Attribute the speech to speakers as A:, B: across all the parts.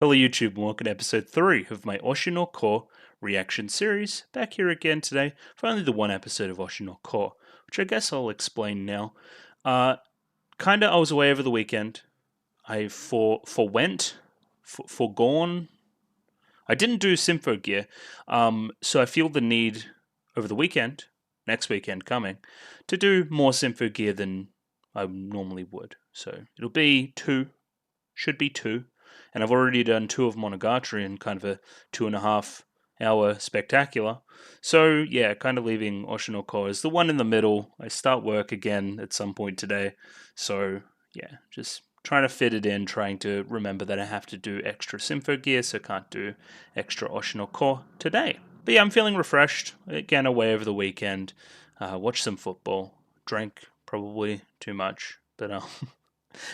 A: Hello YouTube, and welcome to episode 3 of my Oshi no Ko reaction series. Back here again today for only the one episode of Oshi no Ko, which I guess I'll explain now. I was away over the weekend. I foregone. I didn't do Symphogear, so I feel the need over the weekend, next weekend coming, to do more Symphogear than I normally would. So it'll be should be two. And I've already done two of Monogatari in kind of a 2.5 hour spectacular. So yeah, kind of leaving Oshinoko as the one in the middle. I start work again at some point today. So yeah, just trying to fit it in, trying to remember that I have to do extra Symphogear, so can't do extra Oshinoko today. But yeah, I'm feeling refreshed. Again, away over the weekend. Watched some football. Drank probably too much. But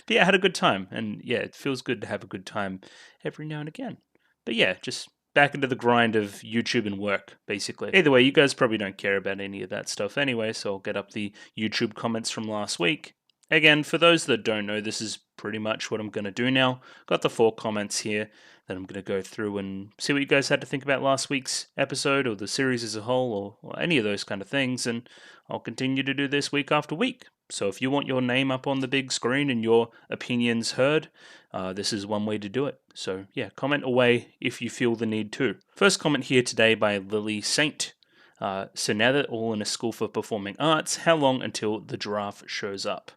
A: yeah, I had a good time, and yeah, it feels good to have a good time every now and again. But yeah, just back into the grind of YouTube and work, basically. Either way, you guys probably don't care about any of that stuff anyway, so I'll get up the YouTube comments from last week. Again, for those that don't know, this is pretty much what I'm going to do now. Got the 4 comments here that I'm going to go through and see what you guys had to think about last week's episode or the series as a whole or any of those kind of things, and I'll continue to do this week after week. So if you want your name up on the big screen and your opinions heard, this is one way to do it. So yeah, comment away if you feel the need to. First comment here today by Lily Saint. So now that all in a school for performing arts, how long until the giraffe shows up?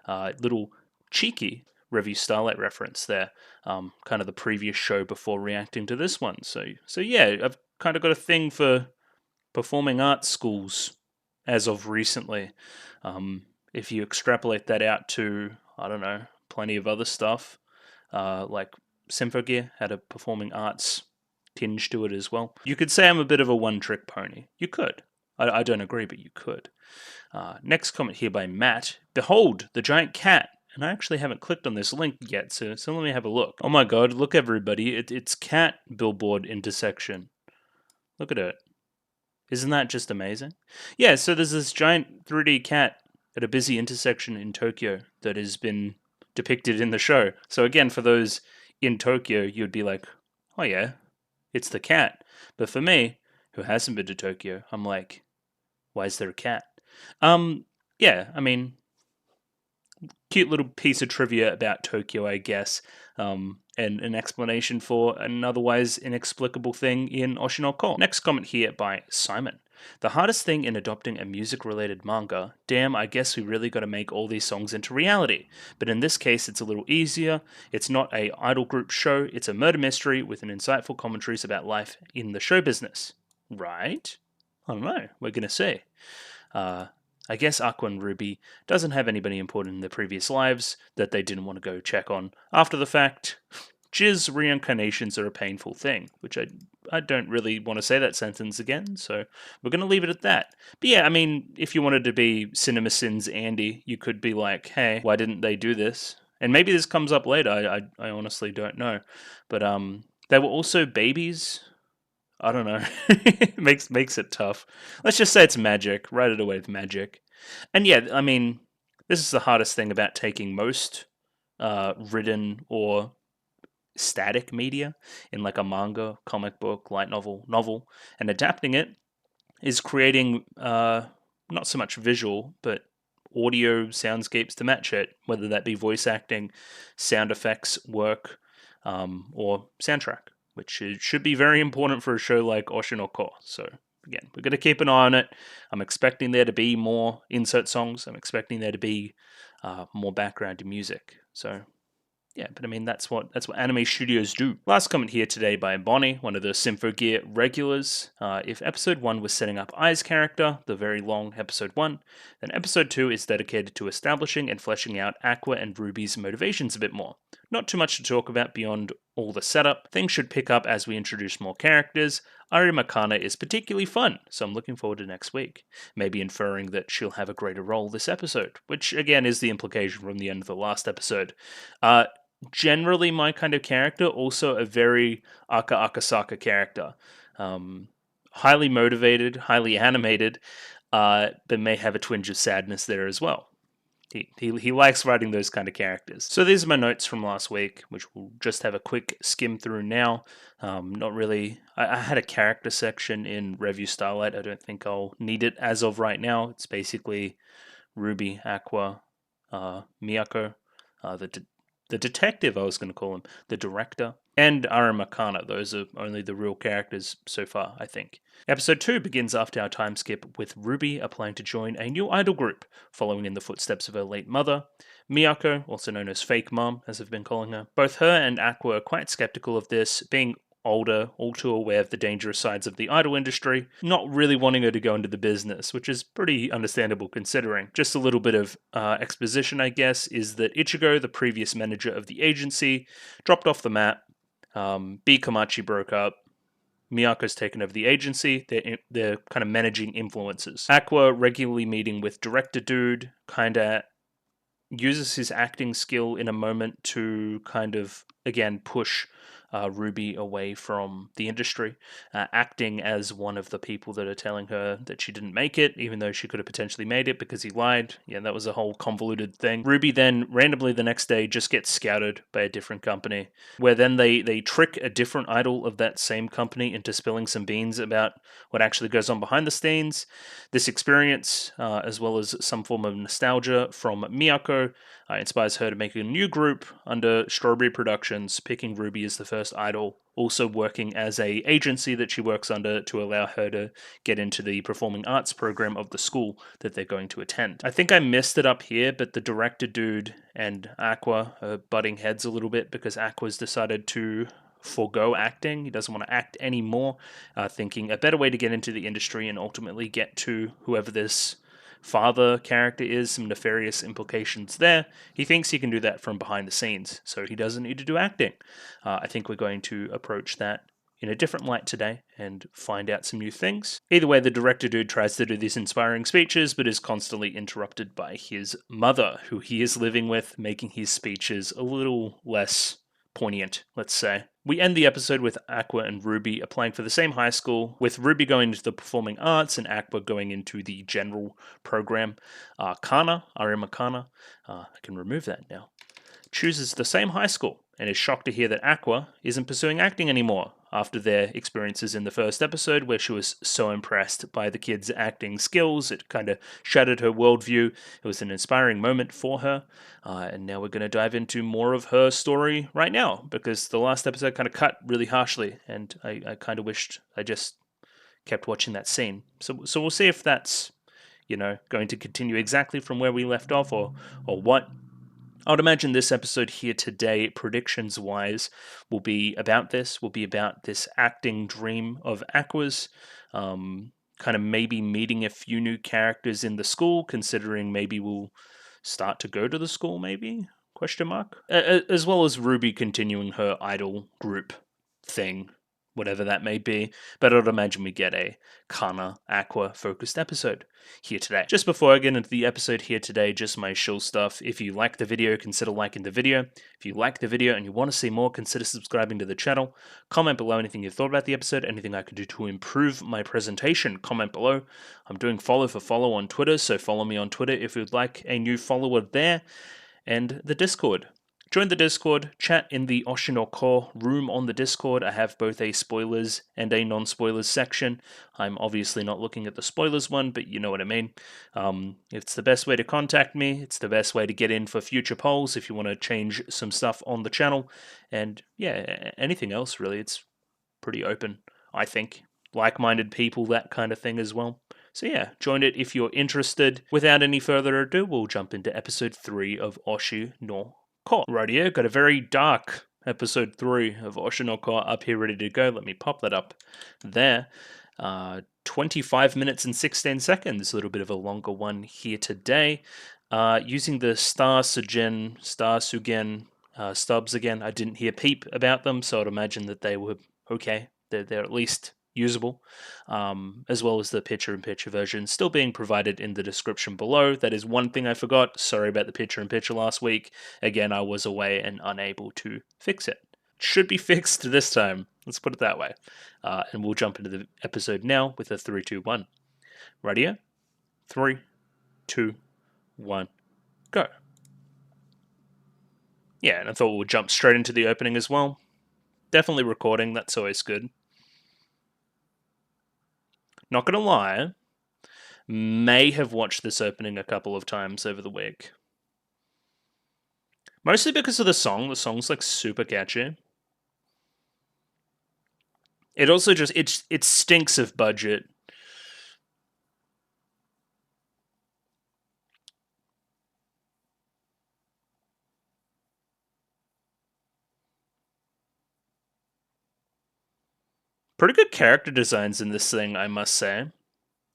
A: Little cheeky Revue Starlight reference there, kind of the previous show before reacting to this one. So yeah, I've kind of got a thing for performing arts schools as of recently. If you extrapolate that out to, I don't know, plenty of other stuff, like Symphogear had a performing arts tinge to it as well. You could say I'm a bit of a one-trick pony. You could. I don't agree, but you could. Next comment here by Matt. Behold, the giant cat. And I actually haven't clicked on this link yet, so let me have a look. Oh my god, look everybody, it's cat billboard intersection. Look at it. Isn't that just amazing? Yeah, so there's this giant 3D cat at a busy intersection in Tokyo that has been depicted in the show. So again, for those in Tokyo, you'd be like, oh yeah, it's the cat. But for me, who hasn't been to Tokyo, I'm like, why is there a cat? Yeah, I mean, cute little piece of trivia about Tokyo, I guess, and an explanation for an otherwise inexplicable thing in Oshinoko. Next comment here by Simon. The hardest thing in adopting a music-related manga, damn, I guess we really gotta make all these songs into reality. But in this case, it's a little easier. It's not a idol group show, it's a murder mystery with an insightful commentaries about life in the show business. Right? I don't know, we're gonna see. I guess Aqua and Ruby doesn't have anybody important in their previous lives that they didn't want to go check on after the fact. Jizz reincarnations are a painful thing, which I don't really want to say that sentence again, so we're going to leave it at that. But yeah, I mean, if you wanted to be Cinema Sins Andy, you could be like, hey, why didn't they do this? And maybe this comes up later, I honestly don't know. But they were also babies. I don't know. makes it tough. Let's just say it's magic. Write it away with magic. And yeah, I mean, this is the hardest thing about taking most written or static media in like a manga, comic book, light novel, and adapting it is creating not so much visual, but audio soundscapes to match it, whether that be voice acting, sound effects work, or soundtrack, which should be very important for a show like Oshinoko. So again, we're going to keep an eye on it. I'm expecting there to be more insert songs. I'm expecting there to be more background music. So yeah, but I mean that's what anime studios do. Last comment here today by Bonnie, one of the Symphogear regulars. If episode 1 was setting up Ai's character, the very long episode 1, then episode 2 is dedicated to establishing and fleshing out Aqua and Ruby's motivations a bit more. Not too much to talk about beyond all the setup. Things should pick up as we introduce more characters. Ari Makana is particularly fun, so I'm looking forward to next week. Maybe inferring that she'll have a greater role this episode, which again is the implication from the end of the last episode. Generally my kind of character, also a very Aka Akasaka character. Highly motivated, highly animated, but may have a twinge of sadness there as well. He likes writing those kind of characters. So these are my notes from last week, which we'll just have a quick skim through now. Not really. I had a character section in Review Starlight. I don't think I'll need it as of right now. It's basically Ruby, Aqua, Miyako, the detective, I was going to call him, the director, and Aramakana. Those are only the real characters so far, I think. Episode 2 begins after our time skip with Ruby applying to join a new idol group, following in the footsteps of her late mother. Miyako, also known as Fake Mom, as I've been calling her. Both her and Aqua are quite skeptical of this, being older, all too aware of the dangerous sides of the idol industry, not really wanting her to go into the business, which is pretty understandable considering. Just a little bit of exposition, I guess, is that Ichigo, the previous manager of the agency, dropped off the map. B. Komachi broke up. Miyako's taken over the agency. They're kind of managing influences. Aqua regularly meeting with Director Dude, kinda uses his acting skill in a moment to kind of, again, push Ruby away from the industry, acting as one of the people that are telling her that she didn't make it, even though she could have potentially made it because he lied. Yeah, that was a whole convoluted thing. Ruby then, randomly the next day, just gets scouted by a different company, where then they trick a different idol of that same company into spilling some beans about what actually goes on behind the scenes. This experience, as well as some form of nostalgia from Miyako, inspires her to make a new group under Strawberry Productions, picking Ruby as the first idol, also working as a agency that she works under to allow her to get into the performing arts program of the school that they're going to attend. I think I messed it up here, but the Director Dude and Aqua are butting heads a little bit because Aqua's decided to forego acting. He doesn't want to act anymore, thinking a better way to get into the industry and ultimately get to whoever this father character is, some nefarious implications there. He thinks he can do that from behind the scenes, so he doesn't need to do acting. I think we're going to approach that in a different light today and find out some new things. Either way, the Director Dude tries to do these inspiring speeches, but is constantly interrupted by his mother, who he is living with, making his speeches a little less poignant, let's say. We end the episode with Aqua and Ruby applying for the same high school, with Ruby going into the performing arts and Aqua going into the general program. Arimakana, I can remove that now, chooses the same high school and is shocked to hear that Aqua isn't pursuing acting anymore after their experiences in the first episode where she was so impressed by the kids' acting skills. It kind of shattered her worldview. It was an inspiring moment for her. And now we're going to dive into more of her story right now because the last episode kind of cut really harshly and I kind of wished I just kept watching that scene. So we'll see if that's, going to continue exactly from where we left off or what. I would imagine this episode here today, predictions-wise, will be about this. Will be about this acting dream of Aqua's, kind of maybe meeting a few new characters in the school, considering maybe we'll start to go to the school, maybe? Question mark? As well as Ruby continuing her idol group thing, whatever that may be, but I'd imagine we get a Kana Aqua focused episode here today. Just before I get into the episode here today, just my shill stuff. If you like the video, consider liking the video. If you like the video and you want to see more, consider subscribing to the channel. Comment below anything you thought about the episode, anything I could do to improve my presentation. Comment below. I'm doing follow for follow on Twitter, so follow me on Twitter if you'd like a new follower there. And the Discord. Join the Discord, chat in the Oshi no Ko room on the Discord. I have both a spoilers and a non-spoilers section. I'm obviously not looking at the spoilers one, but you know what I mean. It's the best way to contact me. It's the best way to get in for future polls if you want to change some stuff on the channel. And yeah, anything else really, it's pretty open, I think. Like-minded people, that kind of thing as well. So yeah, join it if you're interested. Without any further ado, we'll jump into episode 3 of Oshi no Ko. Right here, got a very dark episode 3 of Oshi no Ko up here ready to go. Let me pop that up there. 25 minutes and 16 seconds, a little bit of a longer one here today. Using the Star Sugen stubs again. I didn't hear peep about them, so I'd imagine that they were okay. They're at least usable, as well as the picture-in-picture version still being provided in the description below. That is one thing I forgot. Sorry about the picture-in-picture last week. Again, I was away and unable to fix it. Should be fixed this time. Let's put it that way. And we'll jump into the episode now with a 3, 2, 1. Right here. 3, 2, 1. Go. Yeah, and I thought we'll jump straight into the opening as well. Definitely recording, that's always good. Not gonna lie, may have watched this opening a couple of times over the week. Mostly because of the song. The song's like super catchy. It also just it stinks of budget. Pretty good character designs in this thing, I must say.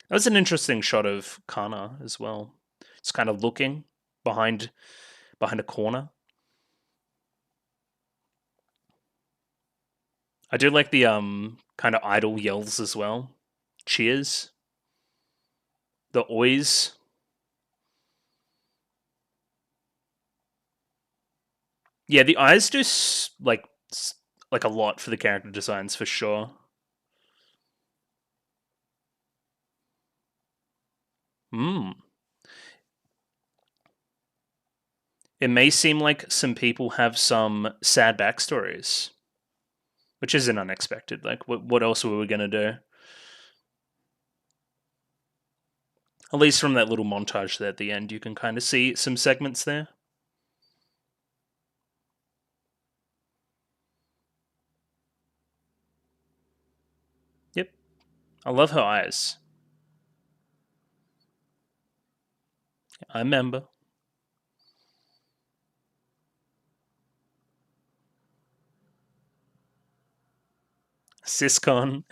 A: That was an interesting shot of Kana as well. It's kind of looking behind a corner. I do like the kind of idle yells as well. Cheers. The ois. Yeah, the eyes do like a lot for the character designs for sure. Hmm. It may seem like some people have some sad backstories, which isn't unexpected. Like, what else were we gonna do? At least from that little montage there at the end, you can kind of see some segments there. Yep. I love her eyes. I remember. Siscon.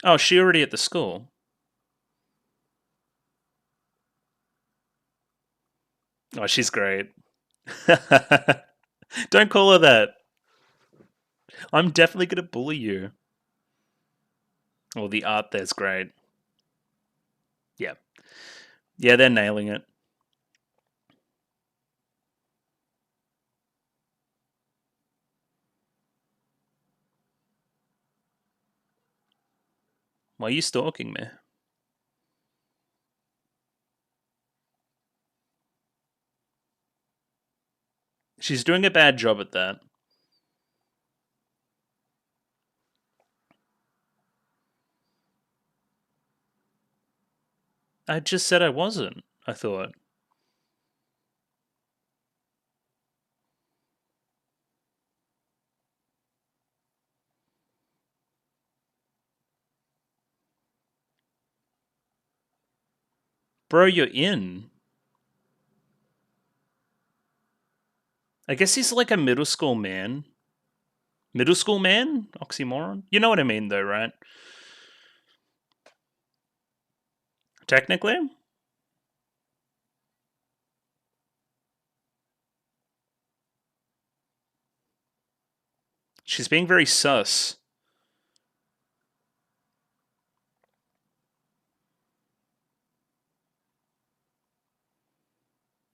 A: Oh, she already at the school? Oh, she's great. Don't call her that. I'm definitely going to bully you. Well, the art there's great. Yeah. Yeah, they're nailing it. Why are you stalking me? She's doing a bad job at that. I just said I wasn't, I thought. Bro, you're in. I guess he's like a middle school man. Middle school man? Oxymoron? You know what I mean, though, right? Technically? She's being very sus.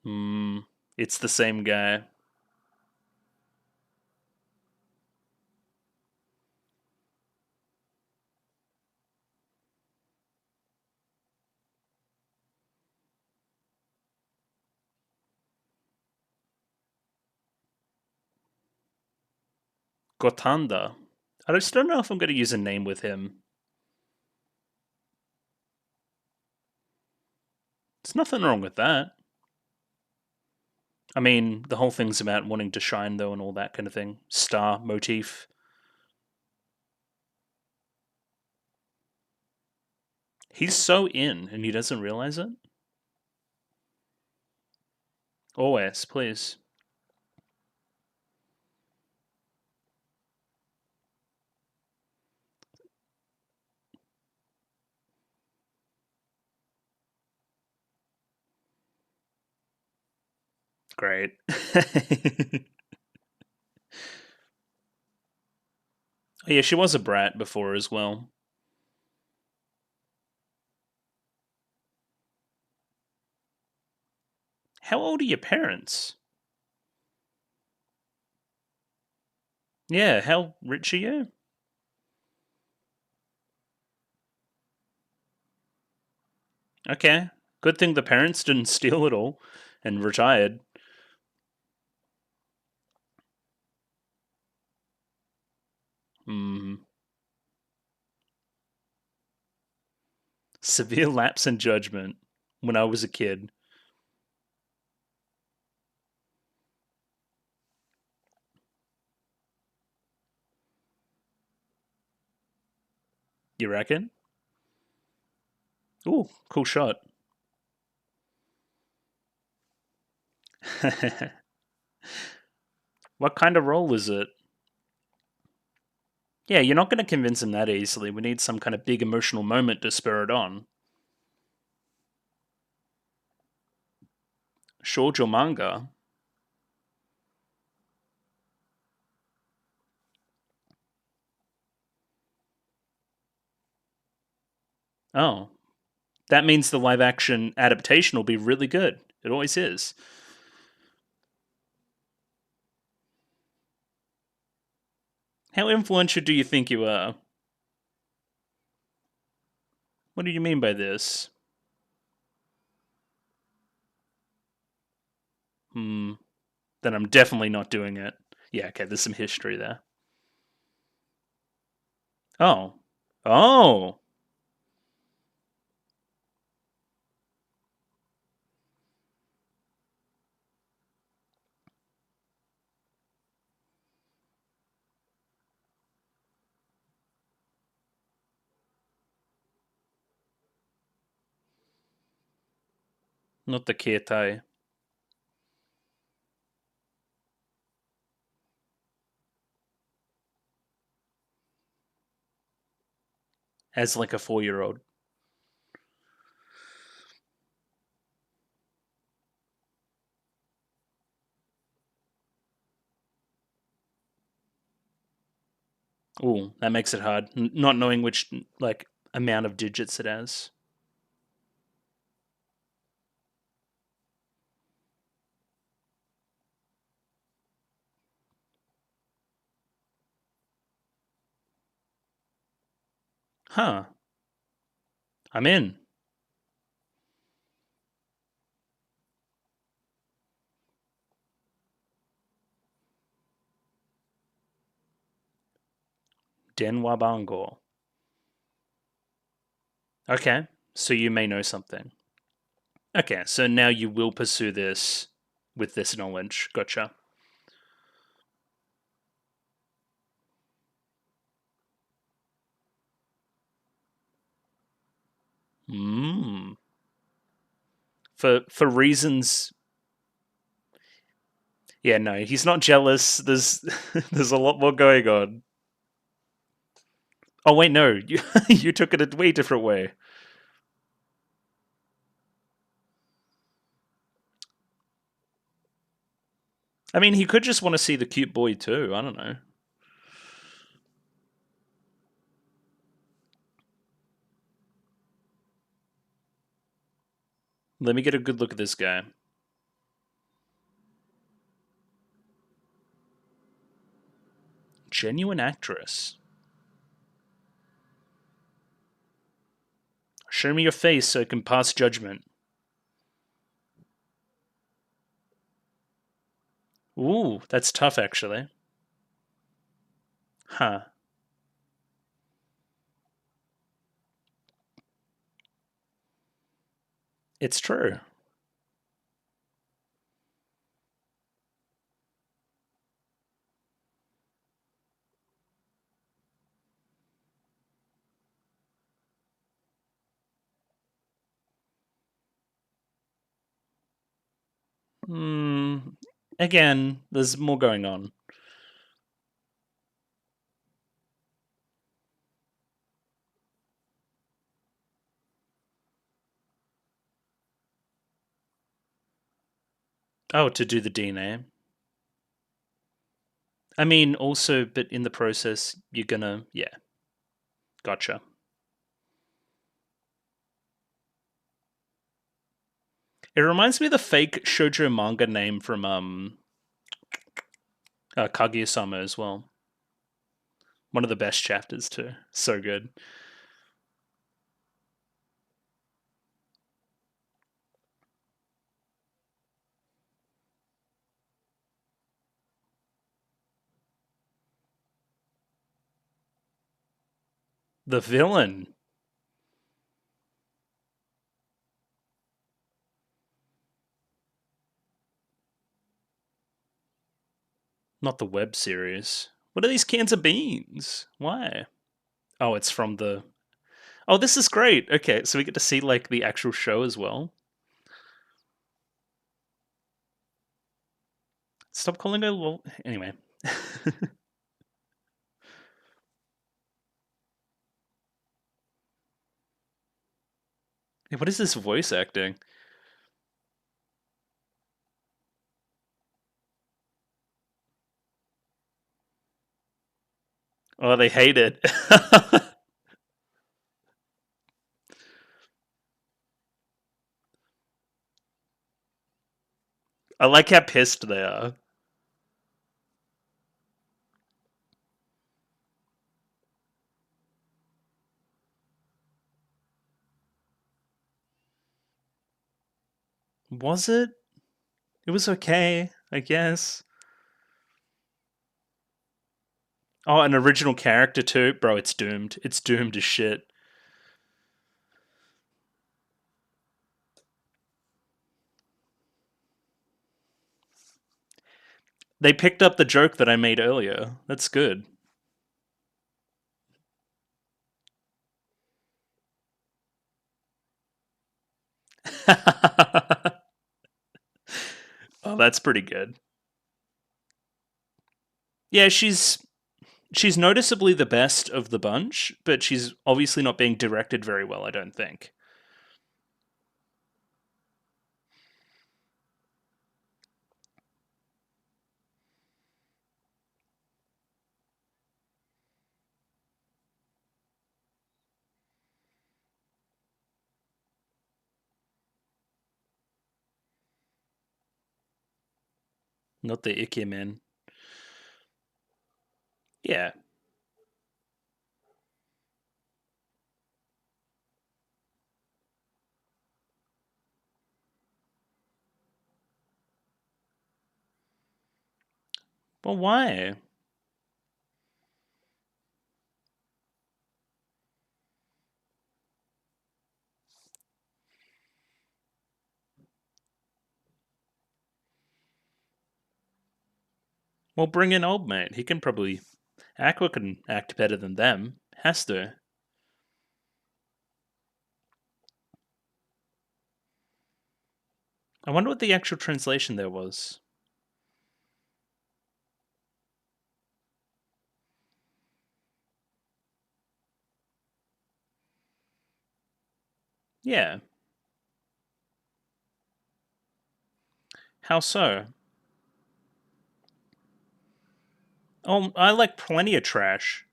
A: Hmm. It's the same guy. Gotanda. I just don't know if I'm going to use a name with him. There's nothing wrong with that. I mean, the whole thing's about wanting to shine, though, and all that kind of thing. Star motif. He's so in, and he doesn't realize it. OS, please. Great. Oh, yeah, she was a brat before as well. How old are your parents? Yeah, how rich are you? Okay. Good thing the parents didn't steal it all and retired. Hmm. Severe lapse in judgment when I was a kid. You reckon? Ooh, cool shot. What kind of role is it? Yeah, you're not going to convince him that easily. We need some kind of big emotional moment to spur it on. Shoujo manga? Oh, that means the live action adaptation will be really good. It always is. How influential do you think you are? What do you mean by this? Hmm, then I'm definitely not doing it. Yeah, okay, there's some history there. Oh. Oh! Not the Kietai. As like a 4-year-old. Ooh, that makes it hard. Not knowing which, like, amount of digits it has. Huh. I'm in. Denwa Bango. Okay, so you may know something. Okay, so now you will pursue this with this knowledge. Gotcha. Hmm. For reasons. Yeah, no, he's not jealous. There's there's a lot more going on. Oh wait, no, you you took it a way different way. I mean, he could just want to see the cute boy too. I don't know. Let me get a good look at this guy. Genuine actress. Show me your face so I can pass judgment. Ooh, that's tough actually. Huh. It's true. Hmm. Again, there's more going on. Oh, to do the DNA. I mean, also, but in the process, you're gonna, yeah, gotcha. It reminds me of the fake shoujo manga name from Kaguya-sama as well. One of the best chapters too. So good. The villain. Not the web series. What are these cans of beans? Why? Oh, it's from the. Oh, this is great. Okay, so we get to see like the actual show as well. Stop calling it. Well, anyway. What is this voice acting? Oh, they hate it. I like how pissed they are. Was it? It was okay, I guess. Oh, an original character too? Bro, it's doomed. It's doomed as shit. They picked up the joke that I made earlier. That's good. Oh, that's pretty good. Yeah, she's noticeably the best of the bunch, but she's obviously not being directed very well, I don't think. Not the Icky men. Yeah. Well, why? Well, bring in old mate. He can probably. Aqua can act better than them. Has to. I wonder what the actual translation there was. Yeah. How so? Oh, I like plenty of trash.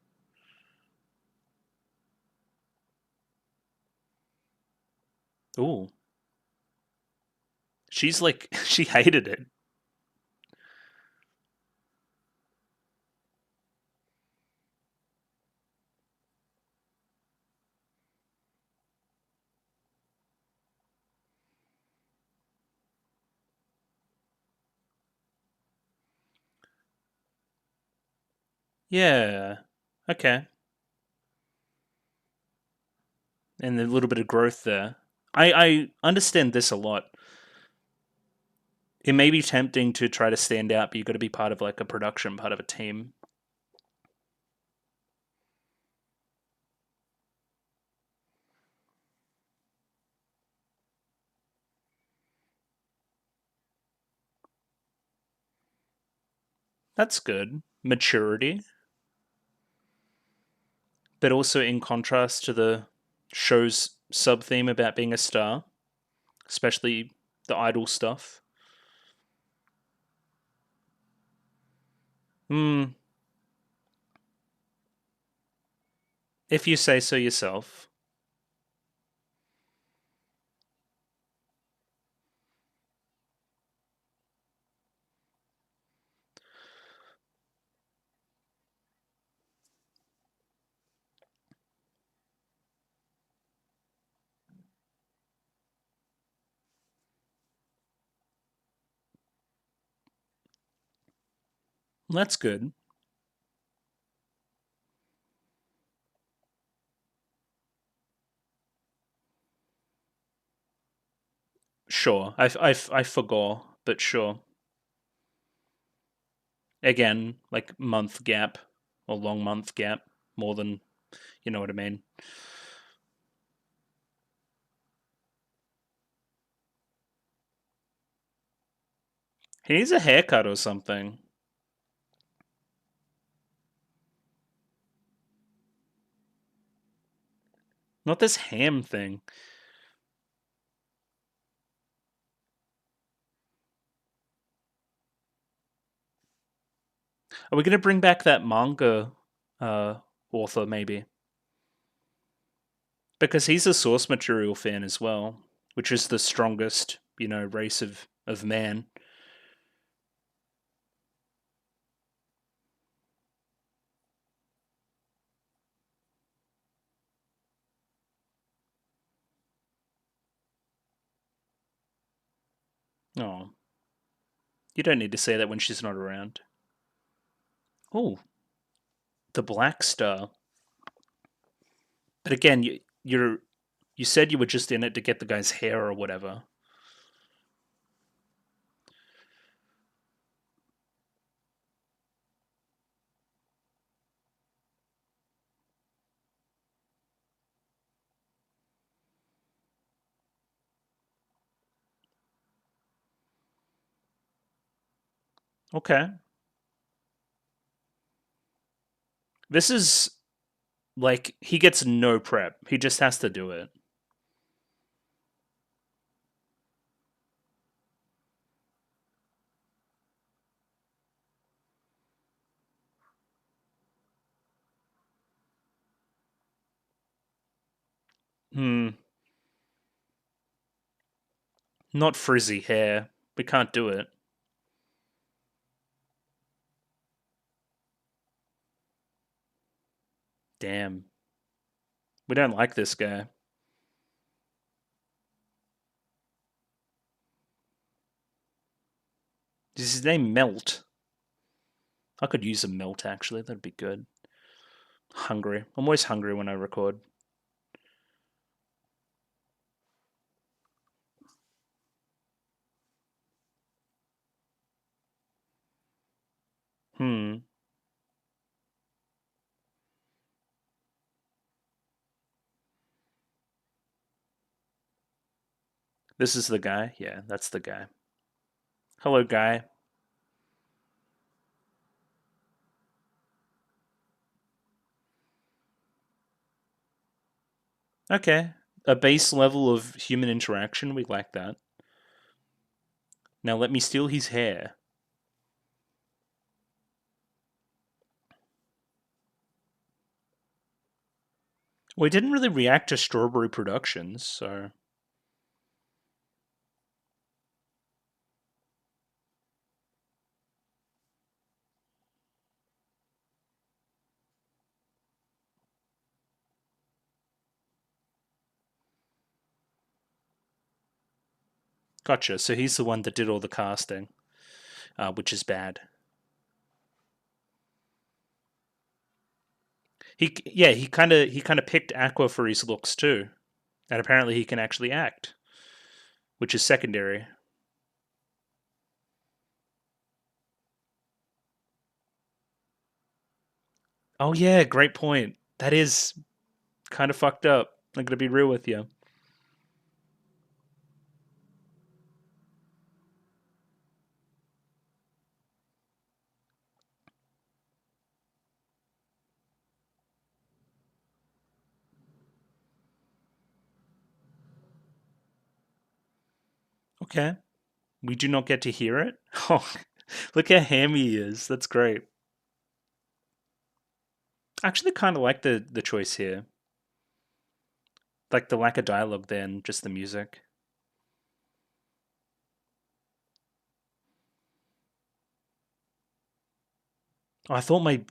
A: Ooh. She's like, she hated it. Yeah. Okay. And a little bit of growth there. I understand this a lot. It may be tempting to try to stand out, but you've got to be part of like a production, part of a team. That's good. Maturity, but also in contrast to the show's sub theme about being a star, especially the idol stuff. Hmm. If you say so yourself. That's good. Sure, I forgot, but sure. Again, like month gap or long month gap, more than you know what I mean. He needs a haircut or something. Not this ham thing. Are we gonna bring back that manga author maybe? Because he's a source material fan as well, which is the strongest, race of man. Oh, you don't need to say that when she's not around. Oh, the Black Star. But again, you said you were just in it to get the guy's hair or whatever. Okay. This is like he gets no prep. He just has to do it. Hmm. Not frizzy hair. We can't do it. Damn. We don't like this guy. Is his name Melt? I could use a melt actually. That'd be good. Hungry. I'm always hungry when I record. Hmm. This is the guy? Yeah, that's the guy. Hello, guy. Okay. A base level of human interaction. We like that. Now let me steal his hair. We didn't really react to Strawberry Productions, so. Gotcha. So he's the one that did all the casting, which is bad. He picked Aqua for his looks too, and apparently he can actually act, which is secondary. Oh yeah, great point. That is kind of fucked up. I'm gonna be real with you. Okay, we do not get to hear it. Oh, look how hammy he is. That's great. I actually kind of like the choice here, like the lack of dialogue, then just the music. Oh, I thought my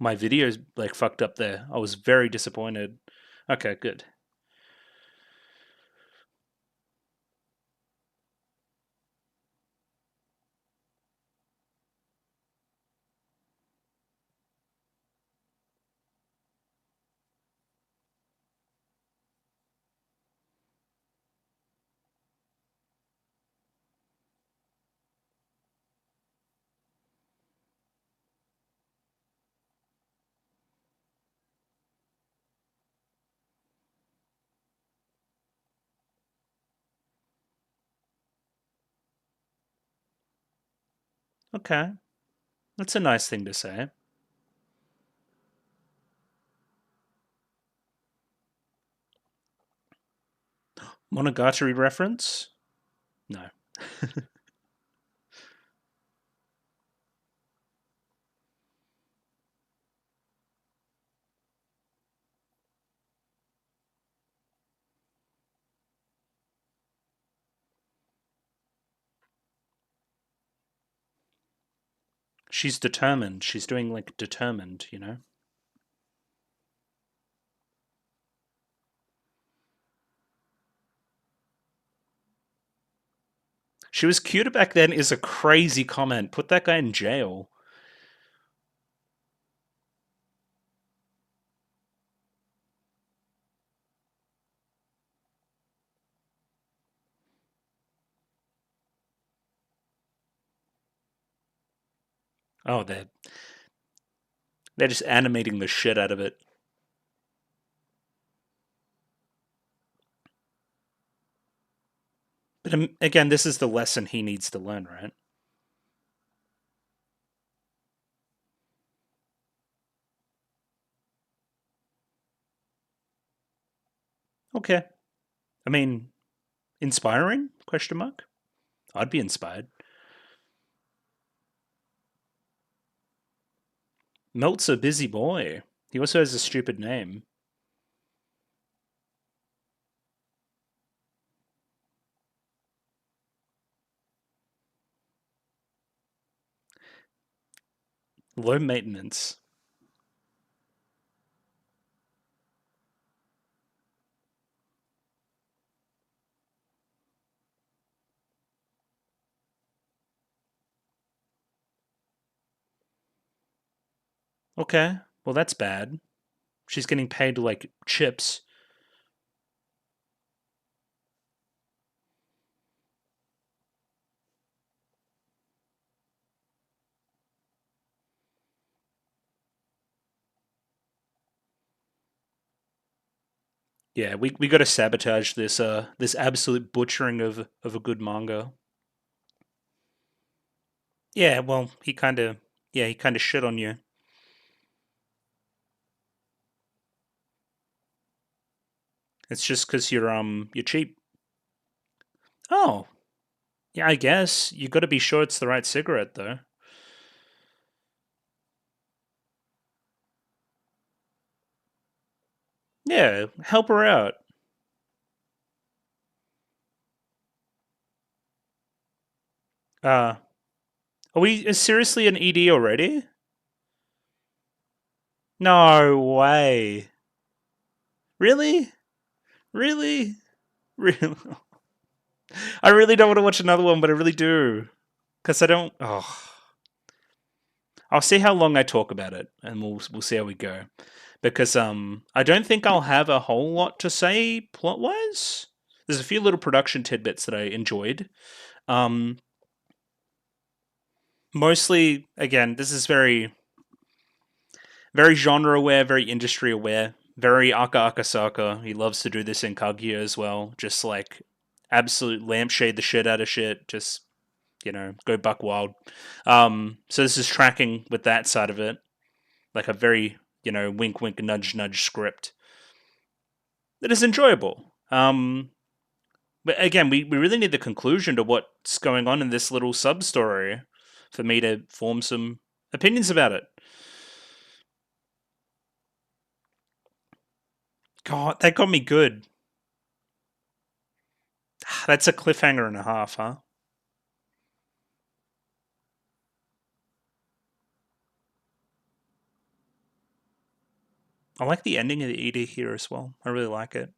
A: videos like fucked up there. I was very disappointed. Okay, good. Okay. That's a nice thing to say. Monogatari reference? No. She's determined. She's doing like determined, you know? She was cuter back then is a crazy comment. Put that guy in jail. Oh, they're just animating the shit out of it. But again, this is the lesson he needs to learn, right? Okay. I mean, inspiring? Question mark. I'd be inspired. Melt's a busy boy. He also has a stupid name. Low maintenance. Okay. Well, that's bad. She's getting paid like chips. Yeah, we got to sabotage this absolute butchering of a good manga. Yeah, well, he kind of shit on you. It's just because you're cheap. Oh, yeah, I guess you got to be sure it's the right cigarette though. Yeah, help her out. Uh, are we seriously an ED already? No way. Really? Really? Really? I really don't want to watch another one, but I really do. Because I don't. Oh. I'll see how long I talk about it, and we'll see how we go. Because I don't think I'll have a whole lot to say plot wise. There's a few little production tidbits that I enjoyed. Um, Mostly, again, this is very genre aware, very industry aware, very Aka Akasaka. He loves to do this in Kaguya as well. Just like absolute lampshade the shit out of shit. Just go buck wild. So this is tracking with that side of it, like a very wink wink nudge nudge script that is enjoyable. But again, we really need the conclusion to what's going on in this little sub story for me to form some opinions about it. God, that got me good. That's a cliffhanger and a half, huh? I like the ending of the ED here as well. I really like it.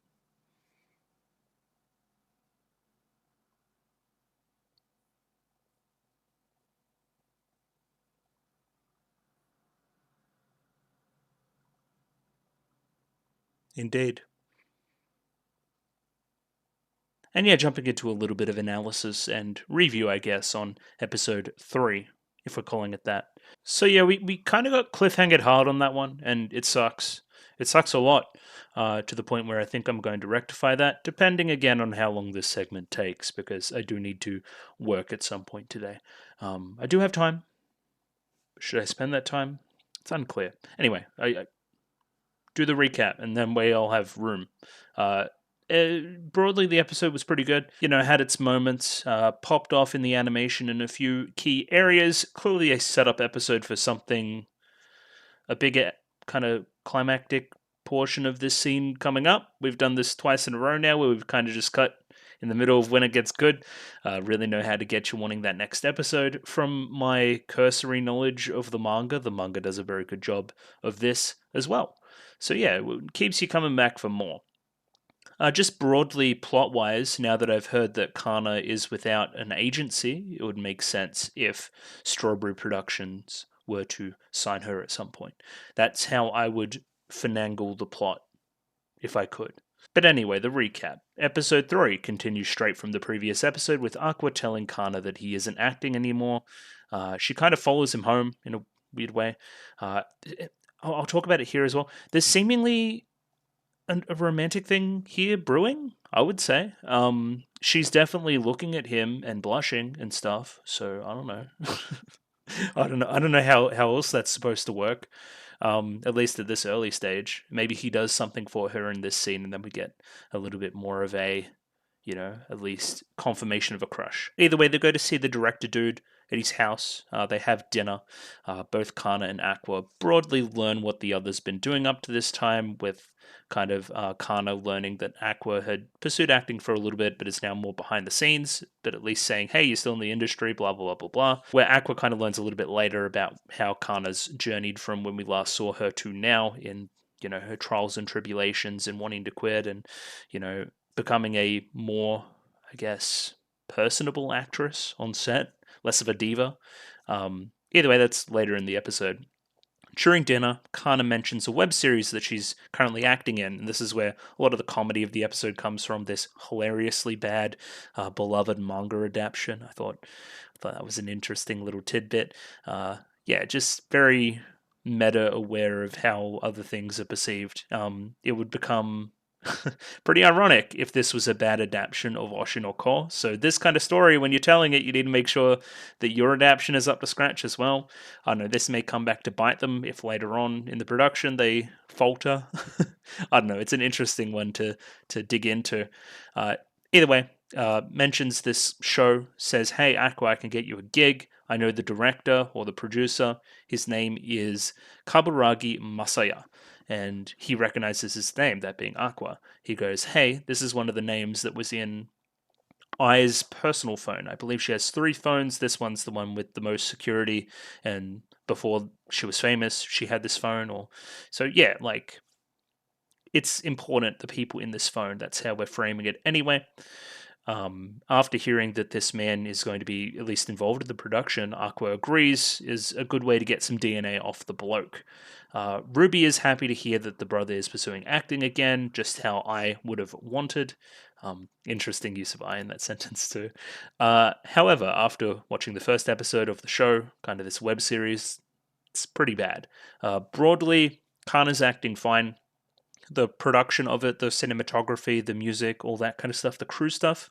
A: Indeed. And yeah, jumping into a little bit of analysis and review, I guess, on episode 3, if we're calling it that. So yeah, we kind of got cliffhangered hard on that one, and it sucks. It sucks a lot, to the point where I think I'm going to rectify that, depending again on how long this segment takes, because I do need to work at some point today. I do have time, Should I spend that time? It's unclear. Anyway, I do the recap, and then we all have room. Broadly, the episode was pretty good. Had its moments, popped off in the animation in a few key areas. Clearly, a setup episode for something, a bigger kind of climactic portion of this scene coming up. We've done this twice in a row now, where we've kind of just cut in the middle of when it gets good. Really know how to get you wanting that next episode. From my cursory knowledge of the manga does a very good job of this as well. So yeah, it keeps you coming back for more. Just broadly plot-wise, now that I've heard that Kana is without an agency, it would make sense if Strawberry Productions were to sign her at some point. That's how I would finagle the plot, if I could. But anyway, the recap. Episode 3 continues straight from the previous episode, with Aqua telling Kana that he isn't acting anymore. She kind of follows him home in a weird way. I'll talk about it here as well. There's seemingly a romantic thing here brewing, I would say. She's definitely looking at him and blushing and stuff, so I don't know. I don't know how else that's supposed to work. At least at this early stage. Maybe he does something for her in this scene, and then we get a little bit more of a, at least confirmation of a crush. Either way, they go to see the director dude at his house. They have dinner. Both Kana and Aqua broadly learn what the other's been doing up to this time, with kind of Kana learning that Aqua had pursued acting for a little bit, but is now more behind the scenes, but at least saying, hey, you're still in the industry, blah, blah, blah, blah, blah. Where Aqua kind of learns a little bit later about how Kana's journeyed from when we last saw her to now in, her trials and tribulations and wanting to quit and, becoming a more, I guess, personable actress on set, less of a diva. Either way, that's later in the episode. During dinner, Kana mentions a web series that she's currently acting in, and this is where a lot of the comedy of the episode comes from. This hilariously bad, beloved manga adaptation. I thought that was an interesting little tidbit. Just very meta aware of how other things are perceived. It would become pretty ironic if this was a bad adaptation of Oshi no Ko. So this kind of story, when you're telling it, you need to make sure that your adaptation is up to scratch as well. I know this may come back to bite them if later on in the production they falter. I don't know. It's an interesting one to dig into. Either way, mentions this show, says, hey, Aqua, I can get you a gig. I know the director or the producer. His name is Kaburagi Masaya. And he recognizes his name, that being Aqua. He goes, hey, this is one of the names that was in Ai's personal phone. I believe she has 3 phones. This one's the one with the most security. And before she was famous, she had this phone. So yeah, like, it's important, the people in this phone. That's how we're framing it anyway. After hearing that this man is going to be at least involved in the production, Aqua agrees is a good way to get some DNA off the bloke. Ruby is happy to hear that the brother is pursuing acting again, just how I would have wanted. Interesting use of I in that sentence too. However, after watching the first episode of the show, kind of this web series, it's pretty bad. Broadly, Kana's acting fine. The production of it, the cinematography, the music, all that kind of stuff, the crew stuff,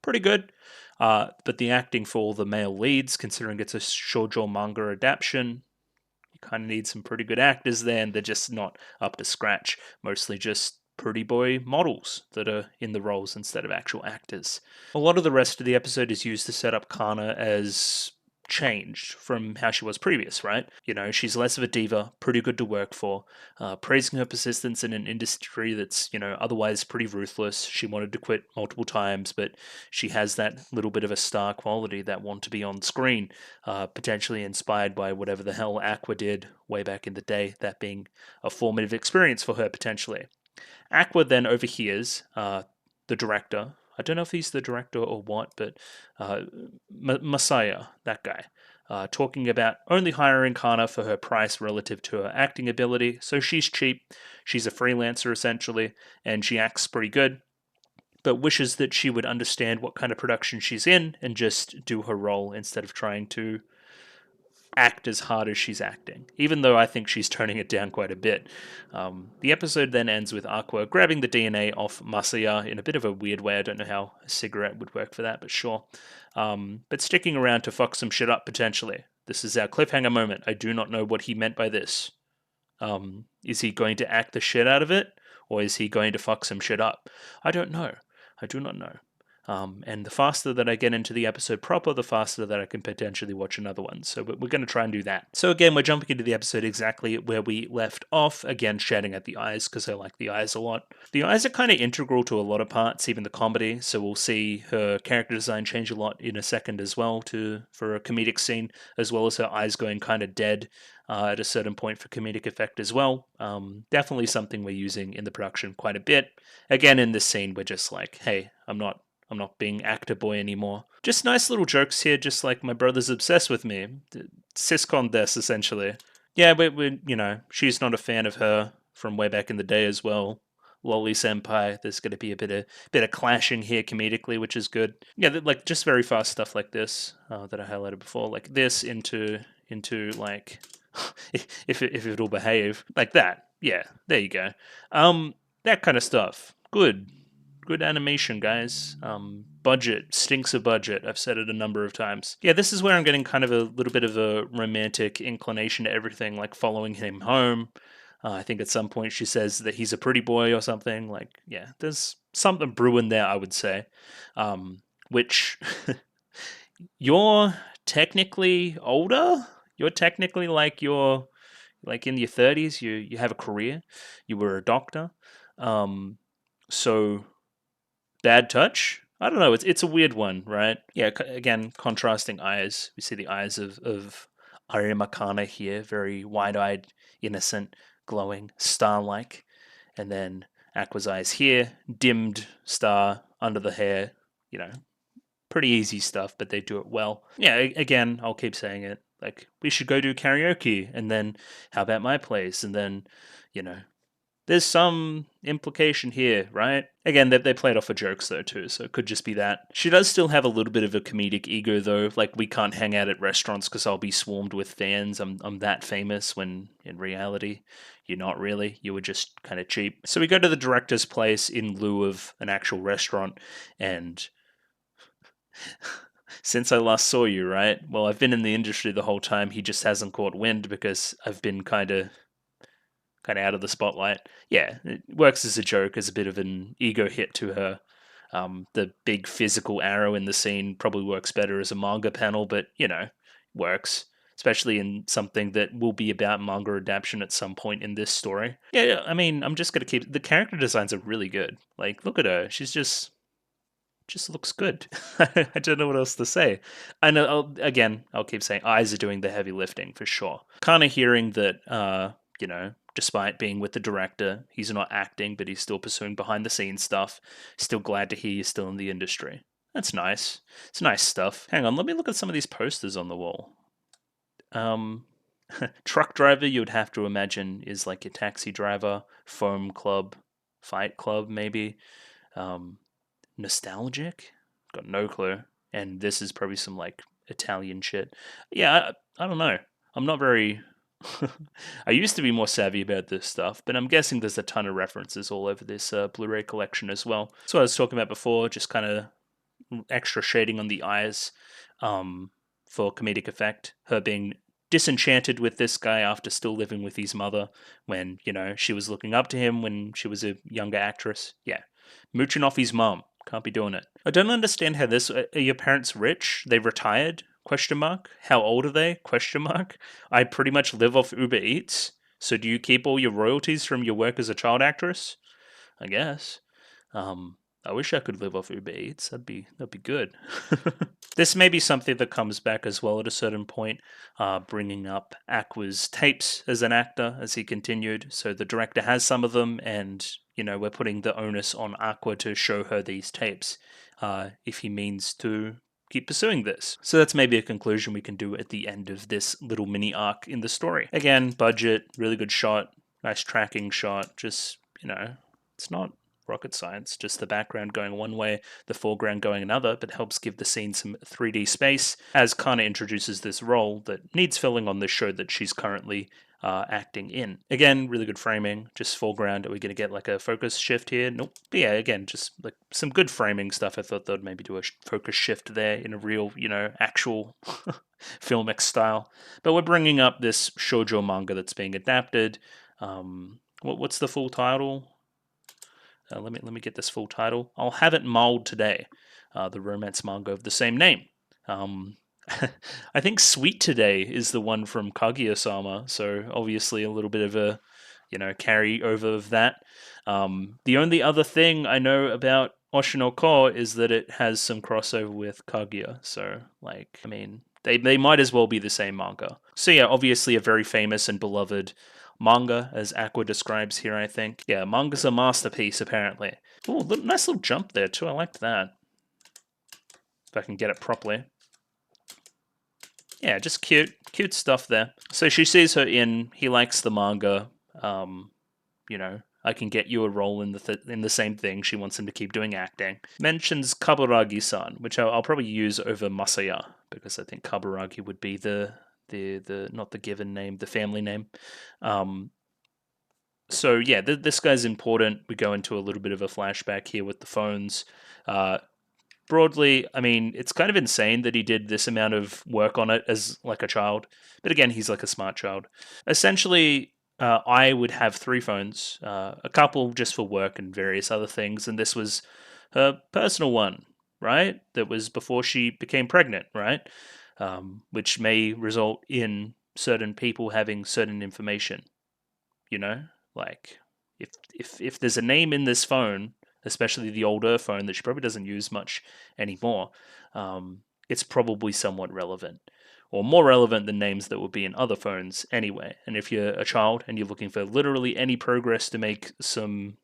A: pretty good. But the acting for all the male leads, considering it's a shoujo manga adaptation, you kind of need some pretty good actors there, and they're just not up to scratch. Mostly just pretty boy models that are in the roles instead of actual actors. A lot of the rest of the episode is used to set up Kana as changed from how she was previous, right? She's less of a diva, pretty good to work for, praising her persistence in an industry that's, otherwise pretty ruthless. She wanted to quit multiple times, but she has that little bit of a star quality, that want to be on screen, potentially inspired by whatever the hell Aqua did way back in the day, that being a formative experience for her potentially. Aqua then overhears the director, I don't know if he's the director or what, but Masaya, that guy, talking about only hiring Kana for her price relative to her acting ability. So she's cheap, she's a freelancer essentially, and she acts pretty good, but wishes that she would understand what kind of production she's in and just do her role instead of trying to act as hard as she's acting, even though I think she's toning it down quite a bit. The episode then ends with Aqua grabbing the DNA off Masaya in a bit of a weird way. I don't know how a cigarette would work for that, but sure. But sticking around to fuck some shit up potentially. This is our cliffhanger moment. I do not know what he meant by this. Is he going to act the shit out of it? Or is he going to fuck some shit up? I don't know. I do not know. And the faster that I get into the episode proper, the faster that I can potentially watch another one. So we're going to try and do that. So again, we're jumping into the episode exactly where we left off. Again, shouting at the eyes because I like the eyes a lot. The eyes are kind of integral to a lot of parts, even the comedy. So we'll see her character design change a lot in a second as well for a comedic scene, as well as her eyes going kind of dead at a certain point for comedic effect as well. Definitely something we're using in the production quite a bit. Again, in this scene, we're just like, hey, I'm not being actor boy anymore. Just nice little jokes here, just like my brother's obsessed with me. Siscon des, essentially. Yeah, we she's not a fan of her from way back in the day as well. Lolly Senpai, there's going to be a bit of clashing here comedically, which is good. Yeah, like just very fast stuff like this that I highlighted before, like this into like if it'll behave like that. Yeah, there you go. That kind of stuff. Good animation, guys. Budget stinks of budget. I've said it a number of times. Yeah, this is where I'm getting kind of a little bit of a romantic inclination to everything, like following him home. I think at some point she says that he's a pretty boy or something. Like, yeah, there's something brewing there, I would say. Which you're technically older. You're technically you're like in your 30s. You have a career. You were a doctor. So bad touch. I don't know. It's a weird one, right? Yeah. Again, contrasting eyes. We see the eyes of Arimakana here, very wide-eyed, innocent, glowing, star-like, and then Aqua's eyes here, dimmed star under the hair. Pretty easy stuff, but they do it well. Yeah. Again, I'll keep saying it. Like, we should go do karaoke, and then how about my place, and then there's some implication here, right? Again, they played off for jokes though too, so it could just be that. She does still have a little bit of a comedic ego though. Like, we can't hang out at restaurants because I'll be swarmed with fans. I'm that famous, when in reality, you're not really. You were just kind of cheap. So we go to the director's place in lieu of an actual restaurant, and since I last saw you, right? Well, I've been in the industry the whole time. He just hasn't caught wind because I've been kind of out of the spotlight. Yeah, it works as a joke, as a bit of an ego hit to her. The big physical arrow in the scene probably works better as a manga panel, but works, especially in something that will be about manga adaptation at some point in this story. Yeah, I mean, I'm just gonna keep the character designs are really good. Like, look at her; she's just looks good. I don't know what else to say. I know. I'll keep saying eyes are doing the heavy lifting for sure. Kind of hearing that, despite being with the director, he's not acting, but he's still pursuing behind the scenes stuff. Still glad to hear you're still in the industry. That's nice. It's nice stuff. Hang on, let me look at some of these posters on the wall. Truck driver, you would have to imagine, is like a taxi driver. Foam club, fight club, maybe. Nostalgic? Got no clue. And this is probably some like Italian shit. Yeah, I don't know. I'm not very. I used to be more savvy about this stuff, but I'm guessing there's a ton of references all over this Blu-ray collection as well. So I was talking about before, just kind of extra shading on the eyes for comedic effect. Her being disenchanted with this guy after still living with his mother when, she was looking up to him when she was a younger actress. Yeah. Mooching off his mom. Can't be doing it. I don't understand how this. Are your parents rich? They retired? Question mark. How old are they? Question mark. I pretty much live off Uber Eats. So do you keep all your royalties from your work as a child actress? I guess. I wish I could live off Uber Eats. That'd be good. This may be something that comes back as well at a certain point, bringing up Aqua's tapes as an actor as he continued. So the director has some of them, and we're putting the onus on Aqua to show her these tapes if he means to keep pursuing this. So that's maybe a conclusion we can do at the end of this little mini arc in the story. Again, budget, really good shot, nice tracking shot. Just it's not rocket science, just the background going one way, the foreground going another, but helps give the scene some 3D space as Kana introduces this role that needs filling on this show that she's currently acting in. Again, really good framing, just foreground. Are we going to get like a focus shift here? Nope. But yeah, again, just like some good framing stuff. I thought they'd maybe do a focus shift there in a real, actual filmic style. But we're bringing up this shoujo manga that's being adapted. What's the full title? Let me get this full title. I'll have it mauled today. The romance manga of the same name. I think Sweet Today is the one from Kaguya-sama, so obviously a little bit of a, carry over of that. The only other thing I know about Oshi no Ko is that it has some crossover with Kaguya, so, they might as well be the same manga. So yeah, obviously a very famous and beloved manga, as Aqua describes here, I think. Yeah, manga's a masterpiece, apparently. Oh, nice little jump there, too. I liked that. If I can get it properly. Yeah, just cute stuff there. So she sees her in. He likes the manga. I can get you a role in the same thing. She wants him to keep doing acting. Mentions Kaburagi-san, which I'll probably use over Masaya, because I think Kaburagi would be the not the given name, the family name. So yeah, this guy's important. We go into a little bit of a flashback here with the phones. Broadly, I mean, it's kind of insane that he did this amount of work on it as like a child. But again, he's like a smart child. Essentially, I would have 3 phones, a couple just for work and various other things, and this was her personal one, right? That was before she became pregnant, right? Which may result in certain people having certain information. Like if there's a name in this phone, especially the older phone that she probably doesn't use much anymore, it's probably somewhat relevant, or more relevant than names that would be in other phones anyway. And if you're a child and you're looking for literally any progress to make some,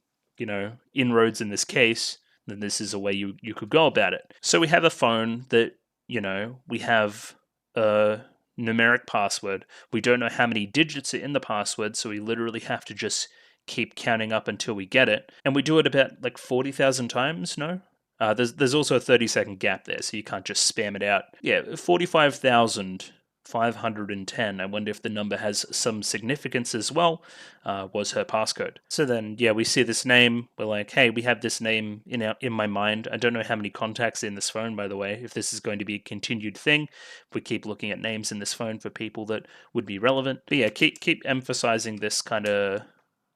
A: inroads in this case, then this is a way you could go about it. So we have a phone that, we have a numeric password. We don't know how many digits are in the password, so we literally have to just keep counting up until we get it. And we do it about like 40,000 times, no? There's also a 30-second gap there, so you can't just spam it out. Yeah, 45,510. I wonder if the number has some significance as well, was her passcode. So then, yeah, we see this name. We're like, hey, we have this name in my mind. I don't know how many contacts in this phone, by the way, if this is going to be a continued thing. We keep looking at names in this phone for people that would be relevant. But yeah, keep emphasizing this kind of,